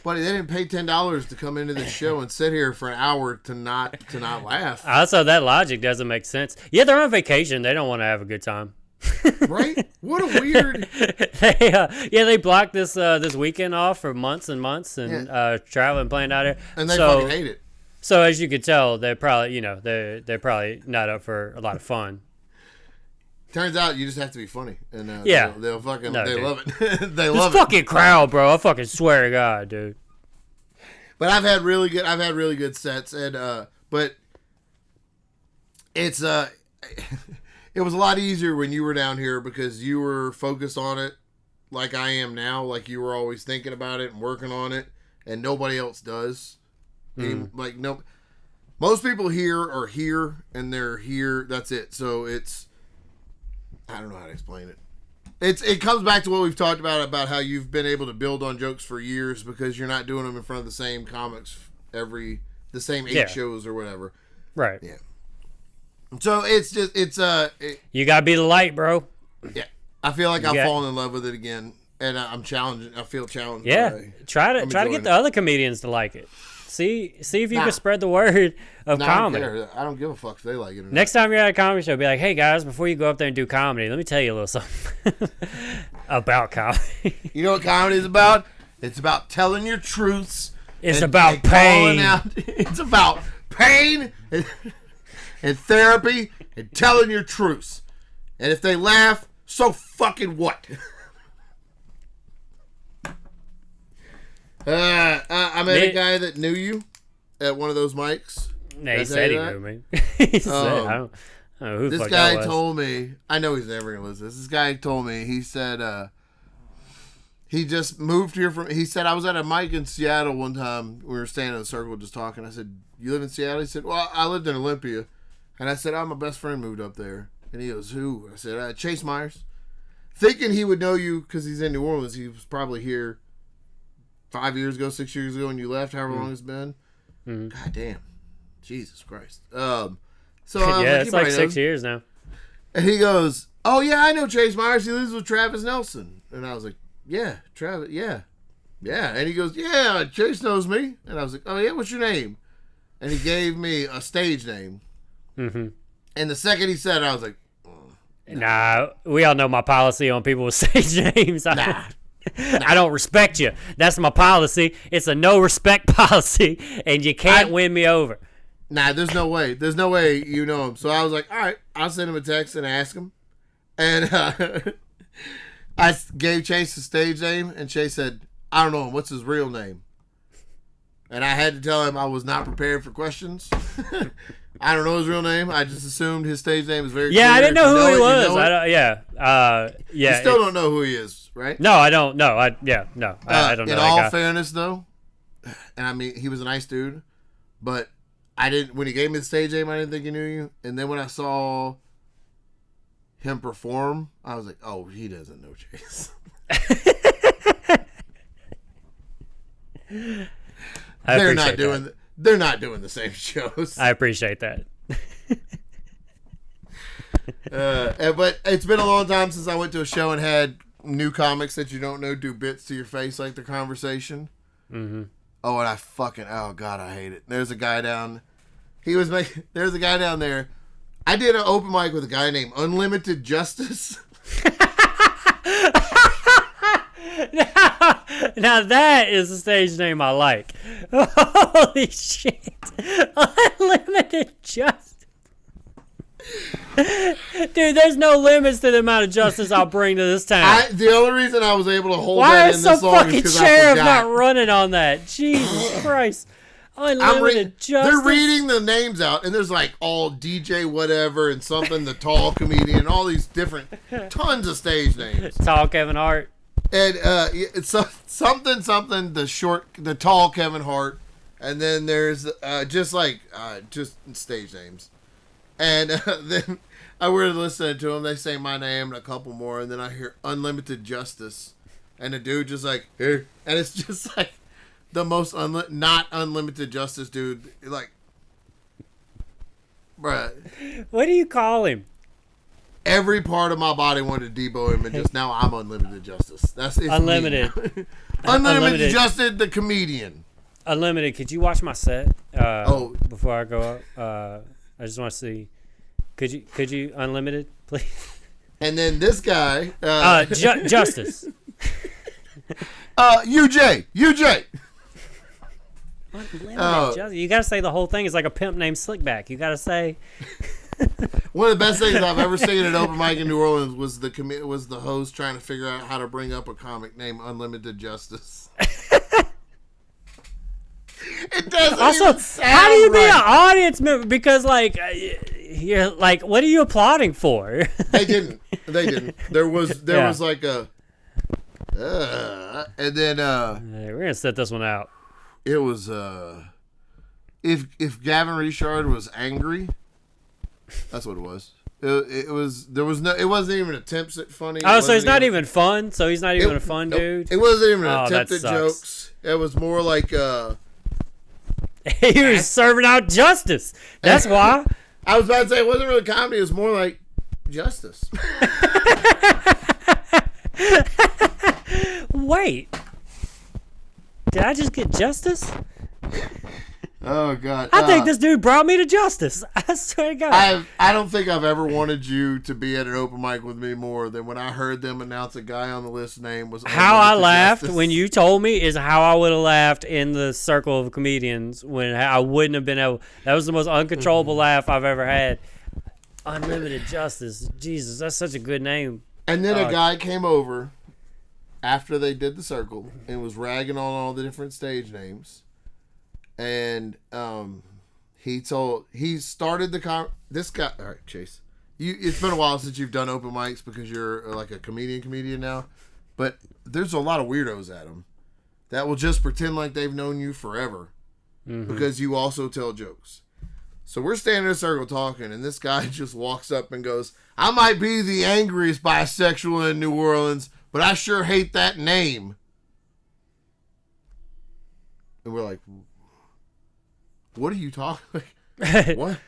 buddy, they didn't pay $10 to come into the show and sit here for an hour to not laugh. Also, that logic doesn't make sense. Yeah, they're on vacation. They don't want to have a good time. Right? What a weird. They blocked this weekend off for months and months and traveling, playing out here. And they fucking hate it. So as you could tell, they're probably they're probably not up for a lot of fun. Turns out you just have to be funny, and they'll fucking dude. love it. They This love it. fucking crowd, bro. I fucking swear to God, dude. But I've had really good sets, and but it's it was a lot easier when you were down here because you were focused on it, like I am now. Like you were always thinking about it and working on it, and nobody else does. Like no, most people here are here and they're here. That's it. So it's, I don't know how to explain it. It comes back to what we've talked about how you've been able to build on jokes for years because you're not doing them in front of the same comics the same 8 shows or whatever. Right. Yeah. So it's just you gotta be the light, bro. Yeah. I feel like I've fallen in love with it again, and I'm challenging. I feel challenged. Yeah. Try to get the other comedians to like it. See if you can spread the word of comedy. I don't give a fuck if they like it or not. Next time you're at a comedy show, be like, hey guys, before you go up there and do comedy, let me tell you a little something about comedy. You know what comedy is about? It's about telling your truths. It's about pain. It's about pain and therapy and telling your truths. And if they laugh, so fucking what? I met a guy that knew you at one of those mics. He said he knew me. He said, I don't know who the fuck that was. This guy told me, I know he's never going to listen to this. This guy told me, he said, he just moved here he said, I was at a mic in Seattle one time. We were standing in a circle just talking. I said, you live in Seattle? He said, well, I lived in Olympia. And I said, oh, my best friend moved up there. And he goes, who? I said, Chase Myers. Thinking he would know you because he's in New Orleans. He was probably here 5 years ago, 6 years ago when you left, however long it's been. God damn. Jesus Christ. So it's like 6 years now. And he goes, oh yeah, I know Chase Myers. He lives with Travis Nelson. And I was like, yeah, Travis, yeah. Yeah. And he goes, yeah, Chase knows me. And I was like, oh yeah, what's your name? And he gave me a stage name. Mm-hmm. And the second he said it, I was like, nah, we all know my policy on people with stage names. I don't respect you. That's my policy. It's a no respect policy, and you can't win me over. Nah, there's no way. There's no way you know him. So I was like, all right, I'll send him a text and ask him. And I gave Chase a stage name, and Chase said, I don't know him. What's his real name? And I had to tell him I was not prepared for questions. I don't know his real name. I just assumed his stage name is very clear. I didn't know who he was. You still don't know who he is, right? No, I don't know. I don't know. In all fairness, though, and I mean, he was a nice dude, but I didn't. When he gave me the stage name, I didn't think he knew you. And then when I saw him perform, I was like, oh, he doesn't know Chase. They're not doing the same shows. I appreciate that. But it's been a long time since I went to a show and had new comics that you don't know do bits to your face like the conversation. Mm-hmm. Oh, and oh God, I hate it. There's a guy down. There's a guy down there. I did an open mic with a guy named Unlimited Justice. Now that is a stage name I like. Holy shit. Unlimited justice. Dude, there's no limits to the amount of justice I'll bring to this town. The only reason I was able to hold Why that is in some this long fucking is because I sheriff forgot. not running on that? Jesus Christ. Unlimited justice. They're reading the names out, and there's like all DJ whatever and something, the tall comedian, all these different, tons of stage names. Tall Kevin Hart. And it's something, the tall Kevin Hart, and then there's just stage names. And then I were listening to them. They say my name and a couple more, and then I hear Unlimited Justice, and the dude just like here, and it's just like the most not unlimited justice dude. Like, bruh. What do you call him? Every part of my body wanted to debo him, and just now I'm Unlimited Justice. It's Unlimited. Unlimited Justice, the comedian. Unlimited. Could you watch my set? Before I go up, I just want to see. Could you Unlimited, please? And then this guy, Justice. UJ. Unlimited Justice. You gotta say the whole thing. It's like a pimp named Slickback. You gotta say. One of the best things I've ever seen at open mic in New Orleans was the host trying to figure out how to bring up a comic named Unlimited Justice. It doesn't Also, even sound how do you be right. an audience member? Because you're like, what are you applauding for? They didn't. There was like a, and then Hey, we're gonna set this one out. it was if Gavin Richard was angry, that's what it was. It wasn't even attempts at funny. Oh, so he's not even fun. So he's not even a fun nope. dude. It wasn't even an Oh, attempt that at sucks. jokes. It was more like He was serving out justice. That's why. I was about to say it wasn't really comedy. It was more like justice. Wait, did I just get justice? Oh God! I think this dude brought me to justice. I swear to God. I don't think I've ever wanted you to be at an open mic with me more than when I heard them announce a guy on the list name was. How I Unlimited laughed Justice. when you told me is how I would have laughed in the circle of comedians when I wouldn't have been able. That was the most uncontrollable laugh I've ever had. Unlimited Justice. Jesus, that's such a good name. And then a guy came over after they did the circle and was ragging on all the different stage names. And he started this guy. All right, Chase. It's been a while since you've done open mics because you're like a comedian now. But there's a lot of weirdos at them that will just pretend like they've known you forever because you also tell jokes. So we're standing in a circle talking, and this guy just walks up and goes, "I might be the angriest bisexual in New Orleans, but I sure hate that name." And we're like, what are you talking about? What?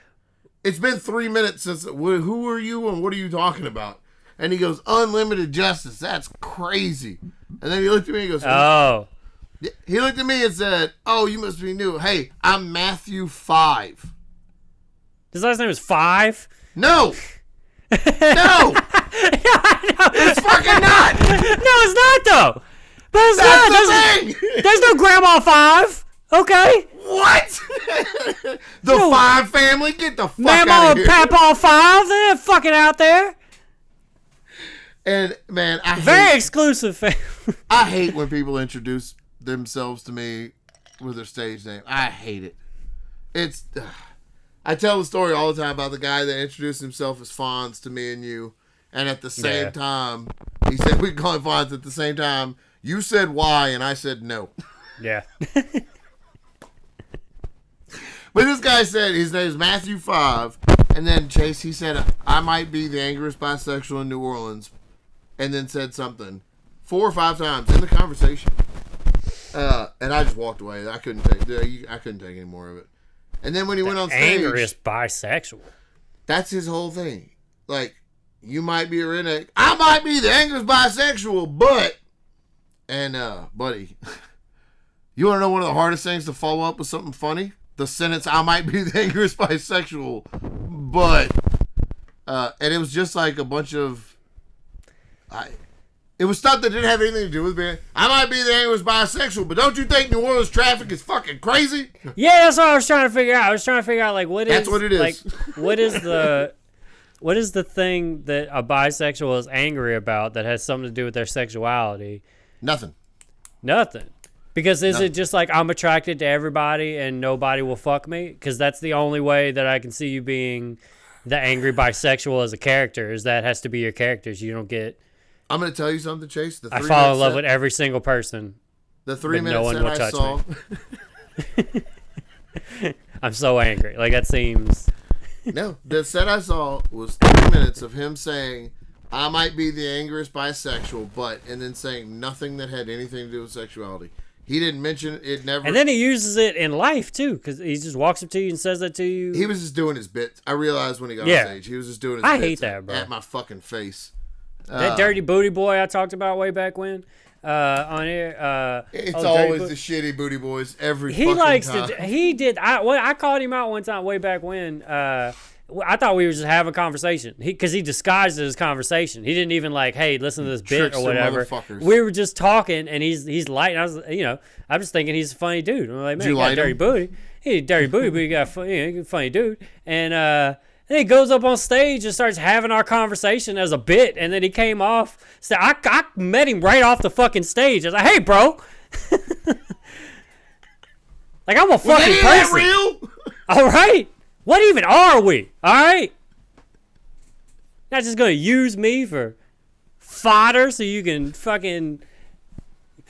It's been 3 minutes since. Who are you and what are you talking about? And he goes, Unlimited Justice. That's crazy. And then he looked at me and goes, Oh. He looked at me and said, "Oh, you must be new. Hey, I'm Matthew 5. His last name is Five? No. No. It's fucking not. No, it's not, though. But it's That's not. the thing. There's no Grandma Five. Okay. What? The Five family? Get the fuck Mama out of and here. Papa Five. They're fucking out there. And, man, Very exclusive. I hate when people introduce themselves to me with their stage name. I hate it. It's... I tell the story all the time about the guy that introduced himself as Fonz to me and you. And at the same time, he said we can call him Fonz. At the same time, you said why and I said no. Yeah. But this guy said his name is Matthew 5. And then Chase, he said, I might be the angriest bisexual in New Orleans. And then said something 4 or 5 times in the conversation. And I just walked away. I couldn't take any more of it. And then when he went on stage, Angriest bisexual. that's his whole thing. Like, you might be a redneck. I might be the angriest bisexual, but... And, buddy, you want to know one of the hardest things to follow up with something funny? The sentence, I might be the angriest bisexual, but... and it was just like a bunch of... It was stuff that didn't have anything to do with me. I might be the angriest bisexual, but don't you think New Orleans traffic is fucking crazy? Yeah, that's what I was trying to figure out. I was trying to figure out, like, what is... That's what it is. Like, what is the thing that a bisexual is angry about that has something to do with their sexuality? Nothing. Nothing. Because is it just like I'm attracted to everybody and nobody will fuck me? Because that's the only way that I can see you being the angry bisexual as a character, is that has to be your characters. You don't get... I'm going to tell you something, Chase. I fall in love with every single person. The 3 but minutes no one that will I touch saw. me. I'm so angry. Like, that seems... No, the set I saw was 30 minutes of him saying, I might be the angriest bisexual, but, and then saying nothing that had anything to do with sexuality. He didn't mention it, never. And then he uses it in life, too, because he just walks up to you and says that to you. He was just doing his bits. I realized when he got on stage, he was just doing his bits. I hate that, bro. At my fucking face. That dirty booty boy I talked about way back when. On here, it's always the shitty booty boys every he fucking likes time. he did. I called him out one time way back when. I thought we were just having a conversation because he disguised it as conversation. He didn't even like, hey, listen to this bit or whatever. We were just talking, and he's light. And I was, I'm just thinking he's a funny dude. I'm like, man, you got dirty booty. He dirty booty, but he got a funny dude. And then he goes up on stage and starts having our conversation as a bit, and then he came off. So I met him right off the fucking stage. I was like, hey, bro. Like, I'm a fucking person. That real? All right. What even are we? All right? Not just going to use me for fodder so you can fucking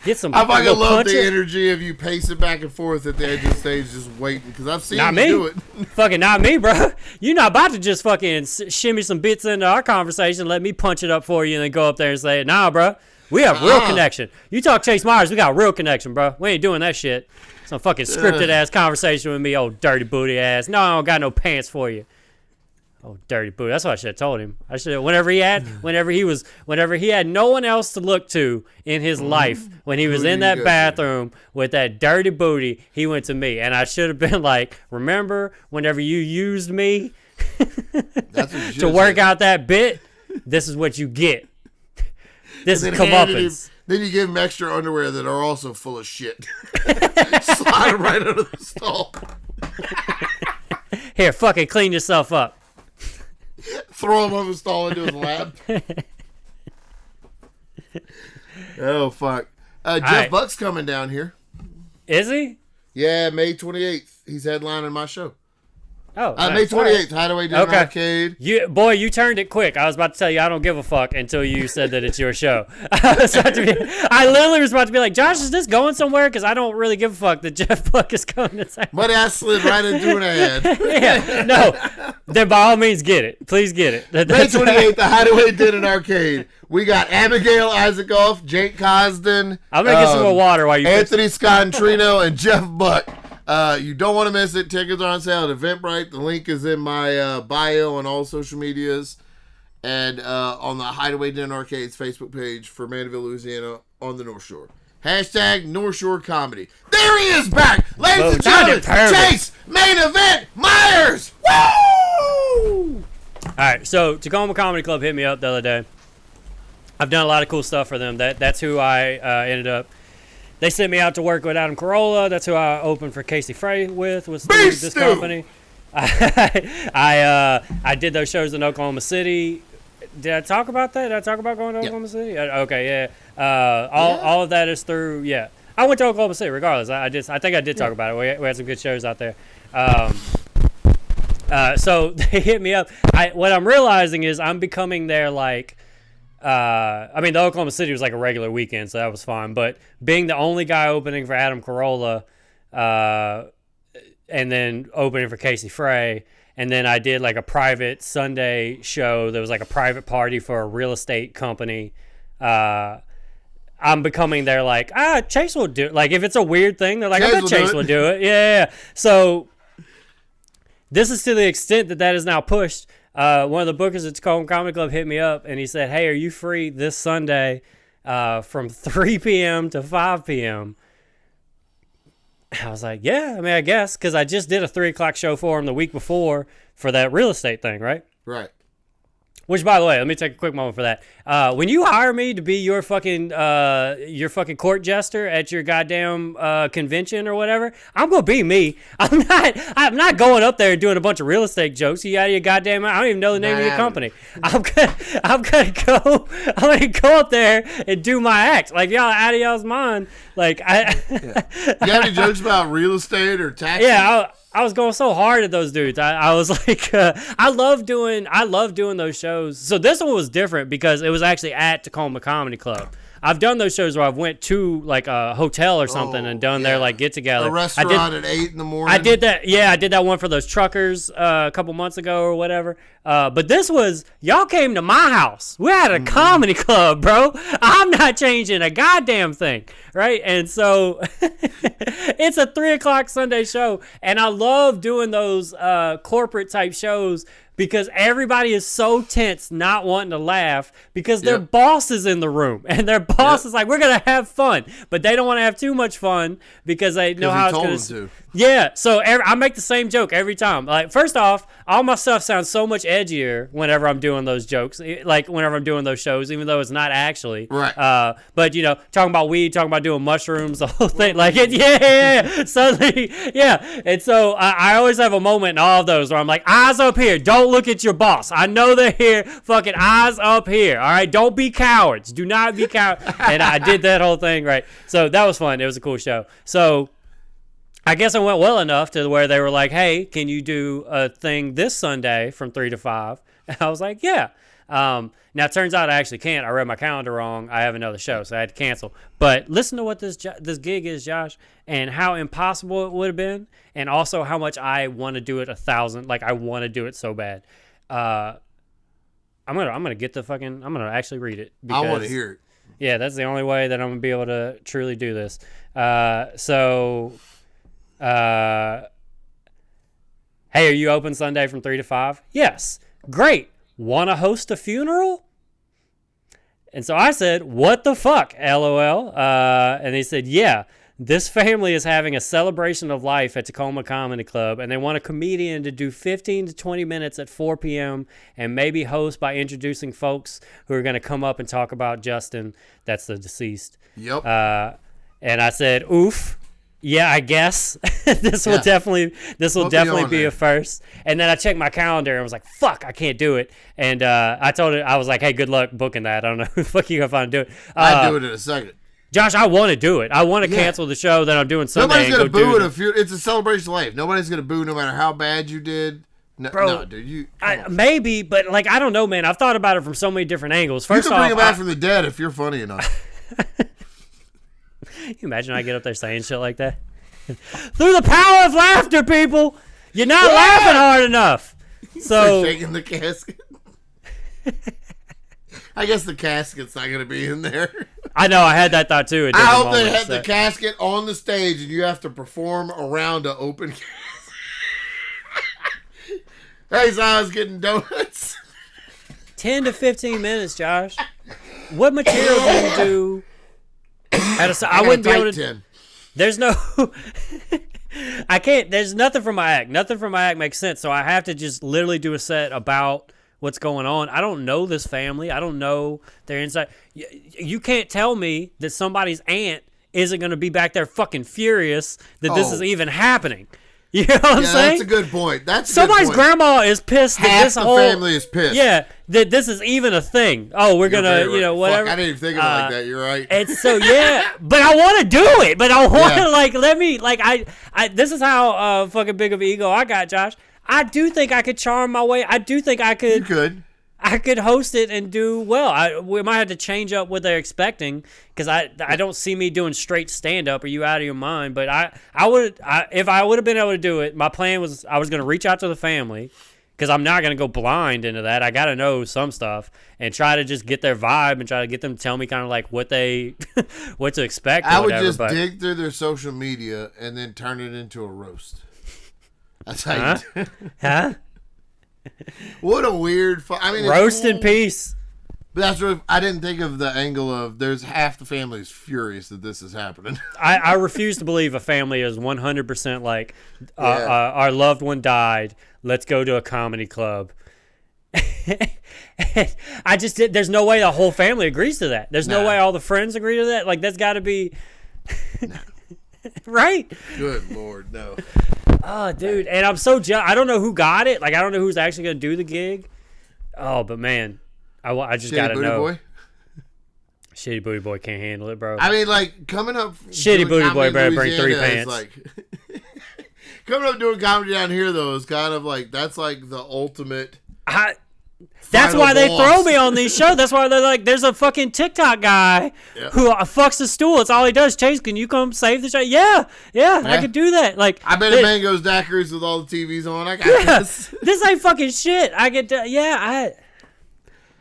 get some. I fucking love the energy of you pacing back and forth at the edge of the stage just waiting because I've seen you do it. Fucking not me, bro. You're not about to just fucking shimmy some bits into our conversation, let me punch it up for you, and then go up there and say, nah, bro. We have real connection. You talk Chase Myers, we got real connection, bro. We ain't doing that shit. Some fucking scripted ass conversation with me, old dirty booty ass. No, I don't got no pants for you. Oh, dirty booty. That's what I should have told him. I should have, whenever he had no one else to look to in his life, when he was in that bathroom with that dirty booty, he went to me. And I should have been like, remember whenever you used me to work out that bit? This is what you get. This is comeuppance. Then you give him extra underwear that are also full of shit. Slide them right under the stall. Here, fucking clean yourself up. Throw him over the stall into his lap. Oh, fuck. Jeff Buck's coming down here. Is he? Yeah, May 28th. He's headlining my show. Oh, May 28th, Hideaway Dinner Arcade. You turned it quick. I was about to tell you I don't give a fuck until you said that it's your show. I literally was about to be like, Josh, is this going somewhere? Because I don't really give a fuck that Jeff Buck is coming to town. Buddy, I slid right into an ad. Yeah, no. Then by all means, get it. Please get it. May 28th, the Hideaway Dinner Arcade. We got Abigail Isaacoff, Jake Cosden. I'm going to get some more water while you Anthony Scontrino, and Jeff Buck. You don't want to miss it. Tickets are on sale at Eventbrite. The link is in my bio on all social medias. And on the Hideaway Den Arcade's Facebook page for Mandeville, Louisiana on the North Shore. Hashtag North Shore Comedy. There he is back. Ladies and gentlemen, Chase, main event, Myers. Woo! All right, so Tacoma Comedy Club hit me up the other day. I've done a lot of cool stuff for them. That's who I ended up. They sent me out to work with Adam Carolla. That's who I opened for Casey Frey with this company. I did those shows in Oklahoma City. Did I talk about that? Did I talk about going to Oklahoma City? Okay, yeah. All of that is through. Yeah, I went to Oklahoma City. Regardless, I think I did talk about it. We had some good shows out there. So they hit me up. What I'm realizing is I'm becoming their like. I mean, the Oklahoma City was like a regular weekend, so that was fine. But being the only guy opening for Adam Carolla, and then opening for Casey Frey, and then I did like a private Sunday show that was like a private party for a real estate company. I'm becoming their like, Chase will do it. Like, if it's a weird thing, they're like, I bet Chase will do it. Yeah. So this is to the extent that is now pushed. One of the bookers at Tacoma Comedy Club hit me up, and he said, hey, are you free this Sunday from 3 p.m. to 5 p.m.? I was like, yeah, I mean, I guess, because I just did a 3 o'clock show for him the week before for that real estate thing, right? Right. Which, by the way, let me take a quick moment for that. When you hire me to be your fucking court jester at your goddamn convention or whatever, I'm gonna be me. I'm not going up there and doing a bunch of real estate jokes. You out of your goddamn mind. I don't even know the name of your company. I'm gonna go up there and do my act. Like, y'all out of y'all's mind. Like, You have any jokes about real estate or taxes? Yeah. I was going so hard at those dudes. I was like, I love doing those shows. So this one was different because it was actually at Tacoma Comedy Club. I've done those shows where I've went to like a hotel or something and done their like get together. A restaurant at 8 in the morning. I did that. Yeah, I did that one for those truckers a couple months ago or whatever. But this was, y'all came to my house. We had a comedy club, bro. I'm not changing a goddamn thing, right? And so it's a 3 o'clock Sunday show, and I love doing those corporate type shows because everybody is so tense, not wanting to laugh because their boss is in the room, and their boss is like, we're going to have fun, but they don't want to have too much fun because they know how it's going to. Yeah, so I make the same joke every time. Like, first off, all my stuff sounds so much edgier whenever I'm doing those jokes, like whenever I'm doing those shows, even though it's not actually. Right. But, you know, talking about weed, talking about doing mushrooms, the whole thing. Like, yeah. Suddenly, yeah. And so I always have a moment in all of those where I'm like, eyes up here. Don't look at your boss. I know they're here. Fucking eyes up here. All right? Don't be cowards. Do not be cowards. And I did that whole thing, right? So that was fun. It was a cool show. So I guess it went well enough to where they were like, hey, can you do a thing this Sunday from 3 to 5? And I was like, yeah. Now, it turns out I actually can't. I read my calendar wrong. I have another show, so I had to cancel. But listen to what this gig is, Josh, and how impossible it would have been, and also how much I want to do it 1,000. Like, I want to do it so bad. I'm gonna get the fucking. I'm gonna actually read it. Because, I want to hear it. Yeah, that's the only way that I'm gonna be able to truly do this. Hey, are you open Sunday from 3 to 5? Yes. Great. Want to host a funeral? And so I said, what the fuck, LOL? And he said, yeah, this family is having a celebration of life at Tacoma Comedy Club, and they want a comedian to do 15 to 20 minutes at 4 p.m. and maybe host by introducing folks who are going to come up and talk about Justin. That's the deceased. Yep. And I said, oof. Yeah, I guess this will definitely be a first. And then I checked my calendar and was like, "Fuck, I can't do it." And I told it, I was like, "Hey, good luck booking that. I don't know who the fuck you gonna find to do it." I'd do it in a second. Josh, I want to do it. I want to cancel the show that I'm doing Sunday. Nobody's gonna boo it it's a celebration of life. Nobody's gonna boo no matter how bad you did. No, bro, no, dude, maybe, but like I don't know, man. I've thought about it from so many different angles. First you can bring him back from the dead if you're funny enough. Can you imagine I get up there saying shit like that? Through the power of laughter, people, you're not laughing hard enough. So shaking the casket. I guess the casket's not going to be in there. I know. I had that thought too. I hope they had the casket on the stage and you have to perform around an open casket. Hey, so I was getting donuts. 10 to 15 minutes, Josh. What material do you do? I wouldn't be able to. 10. There's no. I can't. There's nothing from my act. Nothing from my act makes sense. So I have to just literally do a set about what's going on. I don't know this family. I don't know their inside. You can't tell me that somebody's aunt isn't going to be back there fucking furious that this is even happening. You know what I'm saying? That's a good point. That's somebody's grandma is pissed. Half this the whole family is pissed. Yeah, that this is even a thing. Oh, we're gonna, whatever. Fuck, I didn't even think of it like that. You're right. It's so but I want to do it. But I want to let me I. This is how fucking big of an ego I got, Josh. I do think I could charm my way. I do think I could. You could. I could host it and do well. We might have to change up what they're expecting because I don't see me doing straight stand up. Are you out of your mind? But if I would have been able to do it, my plan was I was going to reach out to the family because I'm not going to go blind into that. I got to know some stuff and try to just get their vibe and try to get them to tell me kind of like what to expect. I would just dig through their social media and then turn it into a roast. That's how you do it. Huh? What a weird roast in peace. But that's what I didn't think of the angle of there's half the family is furious that this is happening. I refuse to believe a family is 100% like our loved one died. Let's go to a comedy club. I just did. There's no way the whole family agrees to that. There's no way all the friends agree to that. Like that's got to be right. Good Lord, no. Oh, dude, and I'm so jealous. I don't know who got it. Like, I don't know who's actually going to do the gig. Oh, but man, I just got to know. Boy? Shitty Booty Boy can't handle it, bro. I mean, like, coming up... Shitty Booty Boy better bring 3 pants. Like, coming up doing comedy down here, though, is kind of like, that's like the ultimate... That's Final why they boss. throw me on these shows. That's why they're like, there's a fucking TikTok guy who fucks the stool. It's all he does. Chase, can you come save the show? Yeah, I could do that. Like, I bet a mango's daiquiris with all the TVs on. I got this. This ain't fucking shit. I get to,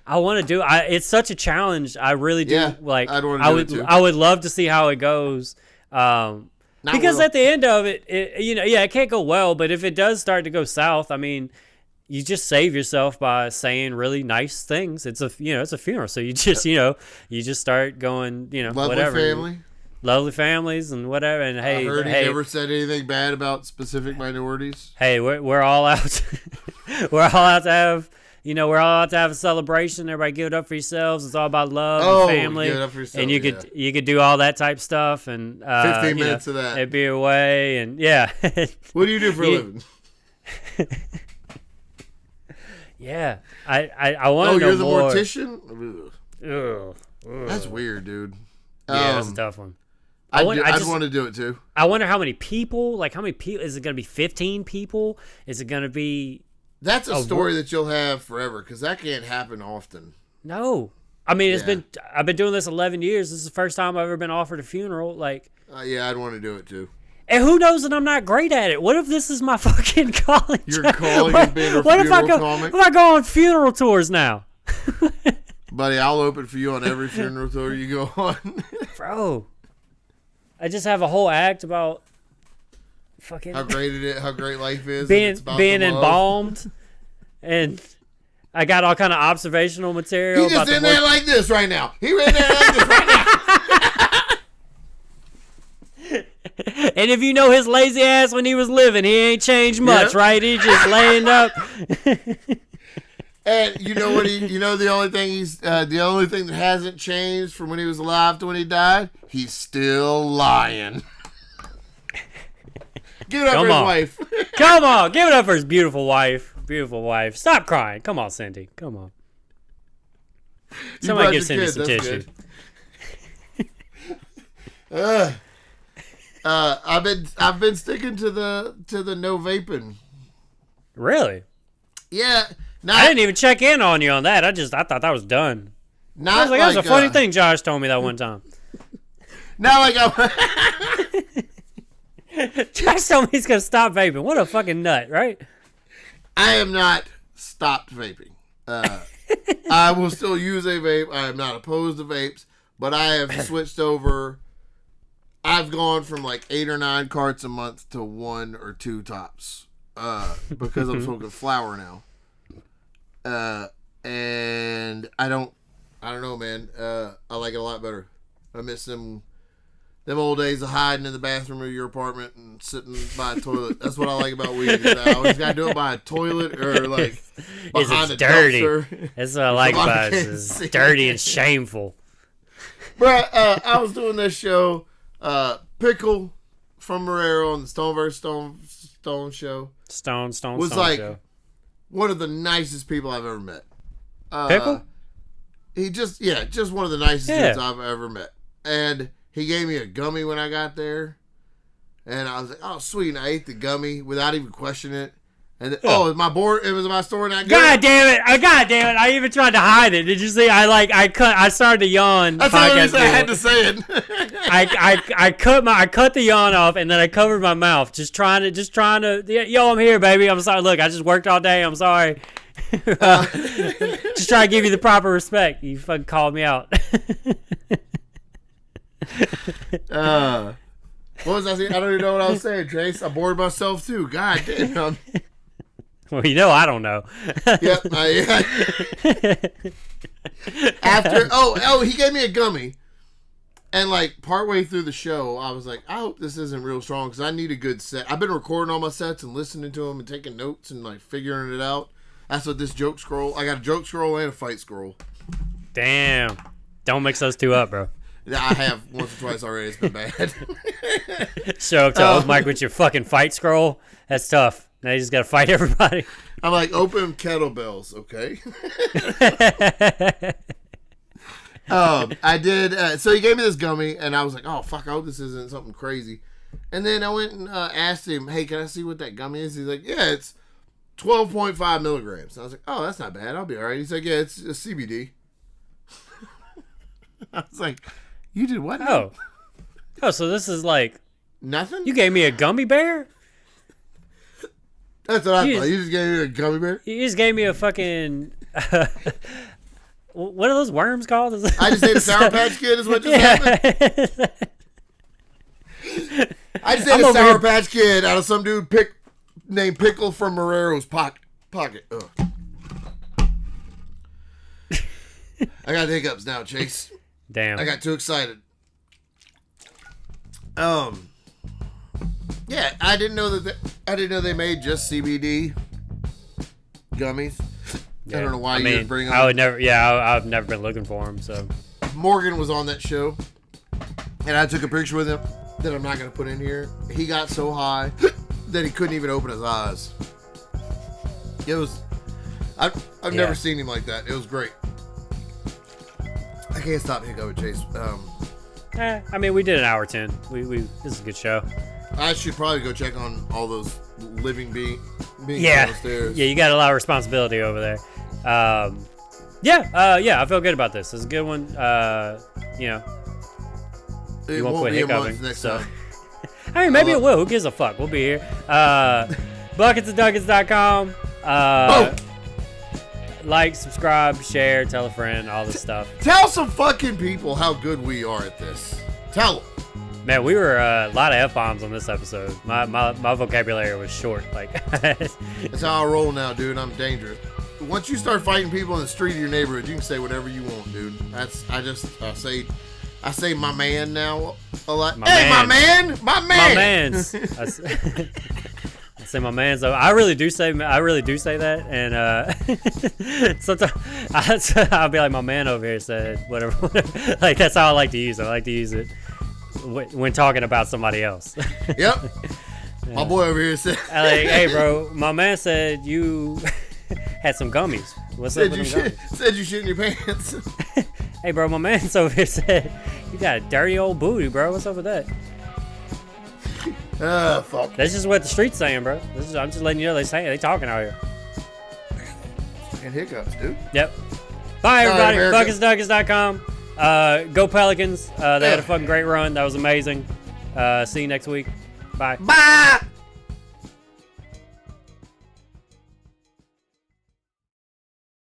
I want to do. It's such a challenge. I really do. Yeah, like, I'd wanna do it too. I would love to see how it goes. Because at the end of it, it can't go well. But if it does start to go south, I mean, you just save yourself by saying really nice things. It's a funeral, so you just you just start going Lovely whatever. family. Lovely families and whatever. And I heard he never said anything bad about specific minorities. Hey, we're all out. We're all out to have. We're all out to have a celebration. Everybody give it up for yourselves. It's all about love and family. Give it up for yourself, and you could do all that type stuff. And 15 minutes of that. It'd be away. And yeah. What do you do for a living? Yeah, I want to know you're the more. mortician? Ugh. That's weird, dude. Yeah, that's a tough one. I'd want to do it too. I wonder how many people. Like, how many people? Is it going to be 15 people? Is it going to be? That's a story that you'll have forever because that can't happen often. No, I mean I've been doing this 11 years. This is the first time I've ever been offered a funeral. Like, yeah, I'd want to do it too. And who knows that I'm not great at it? What if this is my fucking calling? Your calling is being a what funeral comic? What if I go on funeral tours now? Buddy, I'll open for you on every funeral tour you go on. Bro, I just have a whole act about fucking how great life is, being embalmed, and I got all kind of observational material. He just in there like this right now. He in there like this right now. And if you know his lazy ass when he was living, he ain't changed much, right? He just laying up. And you know what? The only thing that hasn't changed from when he was alive to when he died, he's still lying. Give it up for his wife. Come on, give it up for his beautiful wife. Beautiful wife. Stop crying. Come on, Cindy. Come on. Somebody give Cindy some tissue. I've been sticking to the no vaping. Really? Yeah. I didn't even check in on you on that. I thought that was done. That was a funny thing Josh told me that one time. Not like Josh told me he's gonna stop vaping. What a fucking nut, right? I am not stopped vaping. I will still use a vape. I am not opposed to vapes, but I have switched over. I've gone from like 8 or 9 carts a month to 1 or 2 tops because I'm smoking flower now. And I don't know, man. I like it a lot better. I miss them old days of hiding in the bathroom of your apartment and sitting by a toilet. That's what I like about weed. I always got to do it by a toilet or like behind a dirty. dumpster. That's what I like about it. It's dirty and shameful. Bruh, I was doing this show, Pickle from Marrero on the Stone vs. Stone show. Stone was like show. One of the nicest people I've ever met. Pickle? He just one of the nicest dudes I've ever met. And he gave me a gummy when I got there. And I was like, oh, sweet. And I ate the gummy without even questioning it. And then, it was my story not good. God damn it. I even tried to hide it. Did you see? I started to yawn. That's the only reason I had to say it. I cut the yawn off and then I covered my mouth. Just trying to, yo, I'm here, baby. I'm sorry. Look, I just worked all day. I'm sorry. Just try to give you the proper respect. You fucking called me out. What was I saying? I don't even know what I was saying, Trace. I bored myself too. God damn. Well, I don't know. Yep. He gave me a gummy. And like partway through the show, I was like, I hope this isn't real strong because I need a good set. I've been recording all my sets and listening to them and taking notes and like figuring it out. That's what this joke scroll. I got a joke scroll and a fight scroll. Damn. Don't mix those two up, bro. I have once or twice already. It's been bad. Show up to old Mike with your fucking fight scroll. That's tough. Now you just got to fight everybody. I'm like, open kettlebells, okay? I did. So he gave me this gummy, and I was like, oh, fuck, I hope this isn't something crazy. And then I went and asked him, hey, can I see what that gummy is? He's like, yeah, 12.5 milligrams. And I was like, oh, that's not bad. I'll be all right. He's like, yeah, it's a CBD. I was like, you did what? Oh, so this is like nothing? you gave me a gummy bear? That's what I thought. You just gave me a gummy bear? You just gave me a fucking... what are those worms called? I just ate a Sour Patch Kid is what just happened? I just ate a Sour Patch Kid out of some dude named Pickle from Marrero's pocket. Ugh. I got hiccups now, Chase. Damn. I got too excited. Yeah, I didn't know they made just CBD gummies. Yeah. I don't know why you would bring them. I would never. Yeah, I've never been looking for them. So Morgan was on that show, and I took a picture with him that I'm not going to put in here. He got so high that he couldn't even open his eyes. It was. I've never seen him like that. It was great. I can't stop hiccuping, Chase. I mean, we did an hour 10. We this is a good show. I should probably go check on all those living beings downstairs. Yeah, you got a lot of responsibility over there. Yeah, I feel good about this. It's a good one. You know, It won't won't quit be a hiccuping. month next So, time. I mean, maybe it will. Who gives a fuck? We'll be here. BucketsOfDuckets.com. Like, subscribe, share, tell a friend, all this stuff. Tell some fucking people how good we are at this. Tell them. Man, we were a lot of F-bombs on this episode. My vocabulary was short. Like, That's how I roll now, dude. I'm dangerous. Once you start fighting people in the street of your neighborhood, you can say whatever you want, dude. I say my man now a lot. My man. My man's. I say my man's. I really do say that, and sometimes I'll be like, my man over here said whatever. Like, that's how I like to use it. I like to use it when talking about somebody else. Yep. My boy over here said, like, hey, bro, my man said you had some gummies. What's up with them gummies? Said you shit in your pants. Hey, bro, my man's over here said you got a dirty old booty, bro. What's up with that? Fuck. That's just what the street's saying, bro. I'm just letting you know they talking out here. Fucking hiccups, dude. Yep. Bye, everybody. BucketsDuckets.com. Go Pelicans. They had a fucking great run. That was amazing. See you next week. Bye. Bye.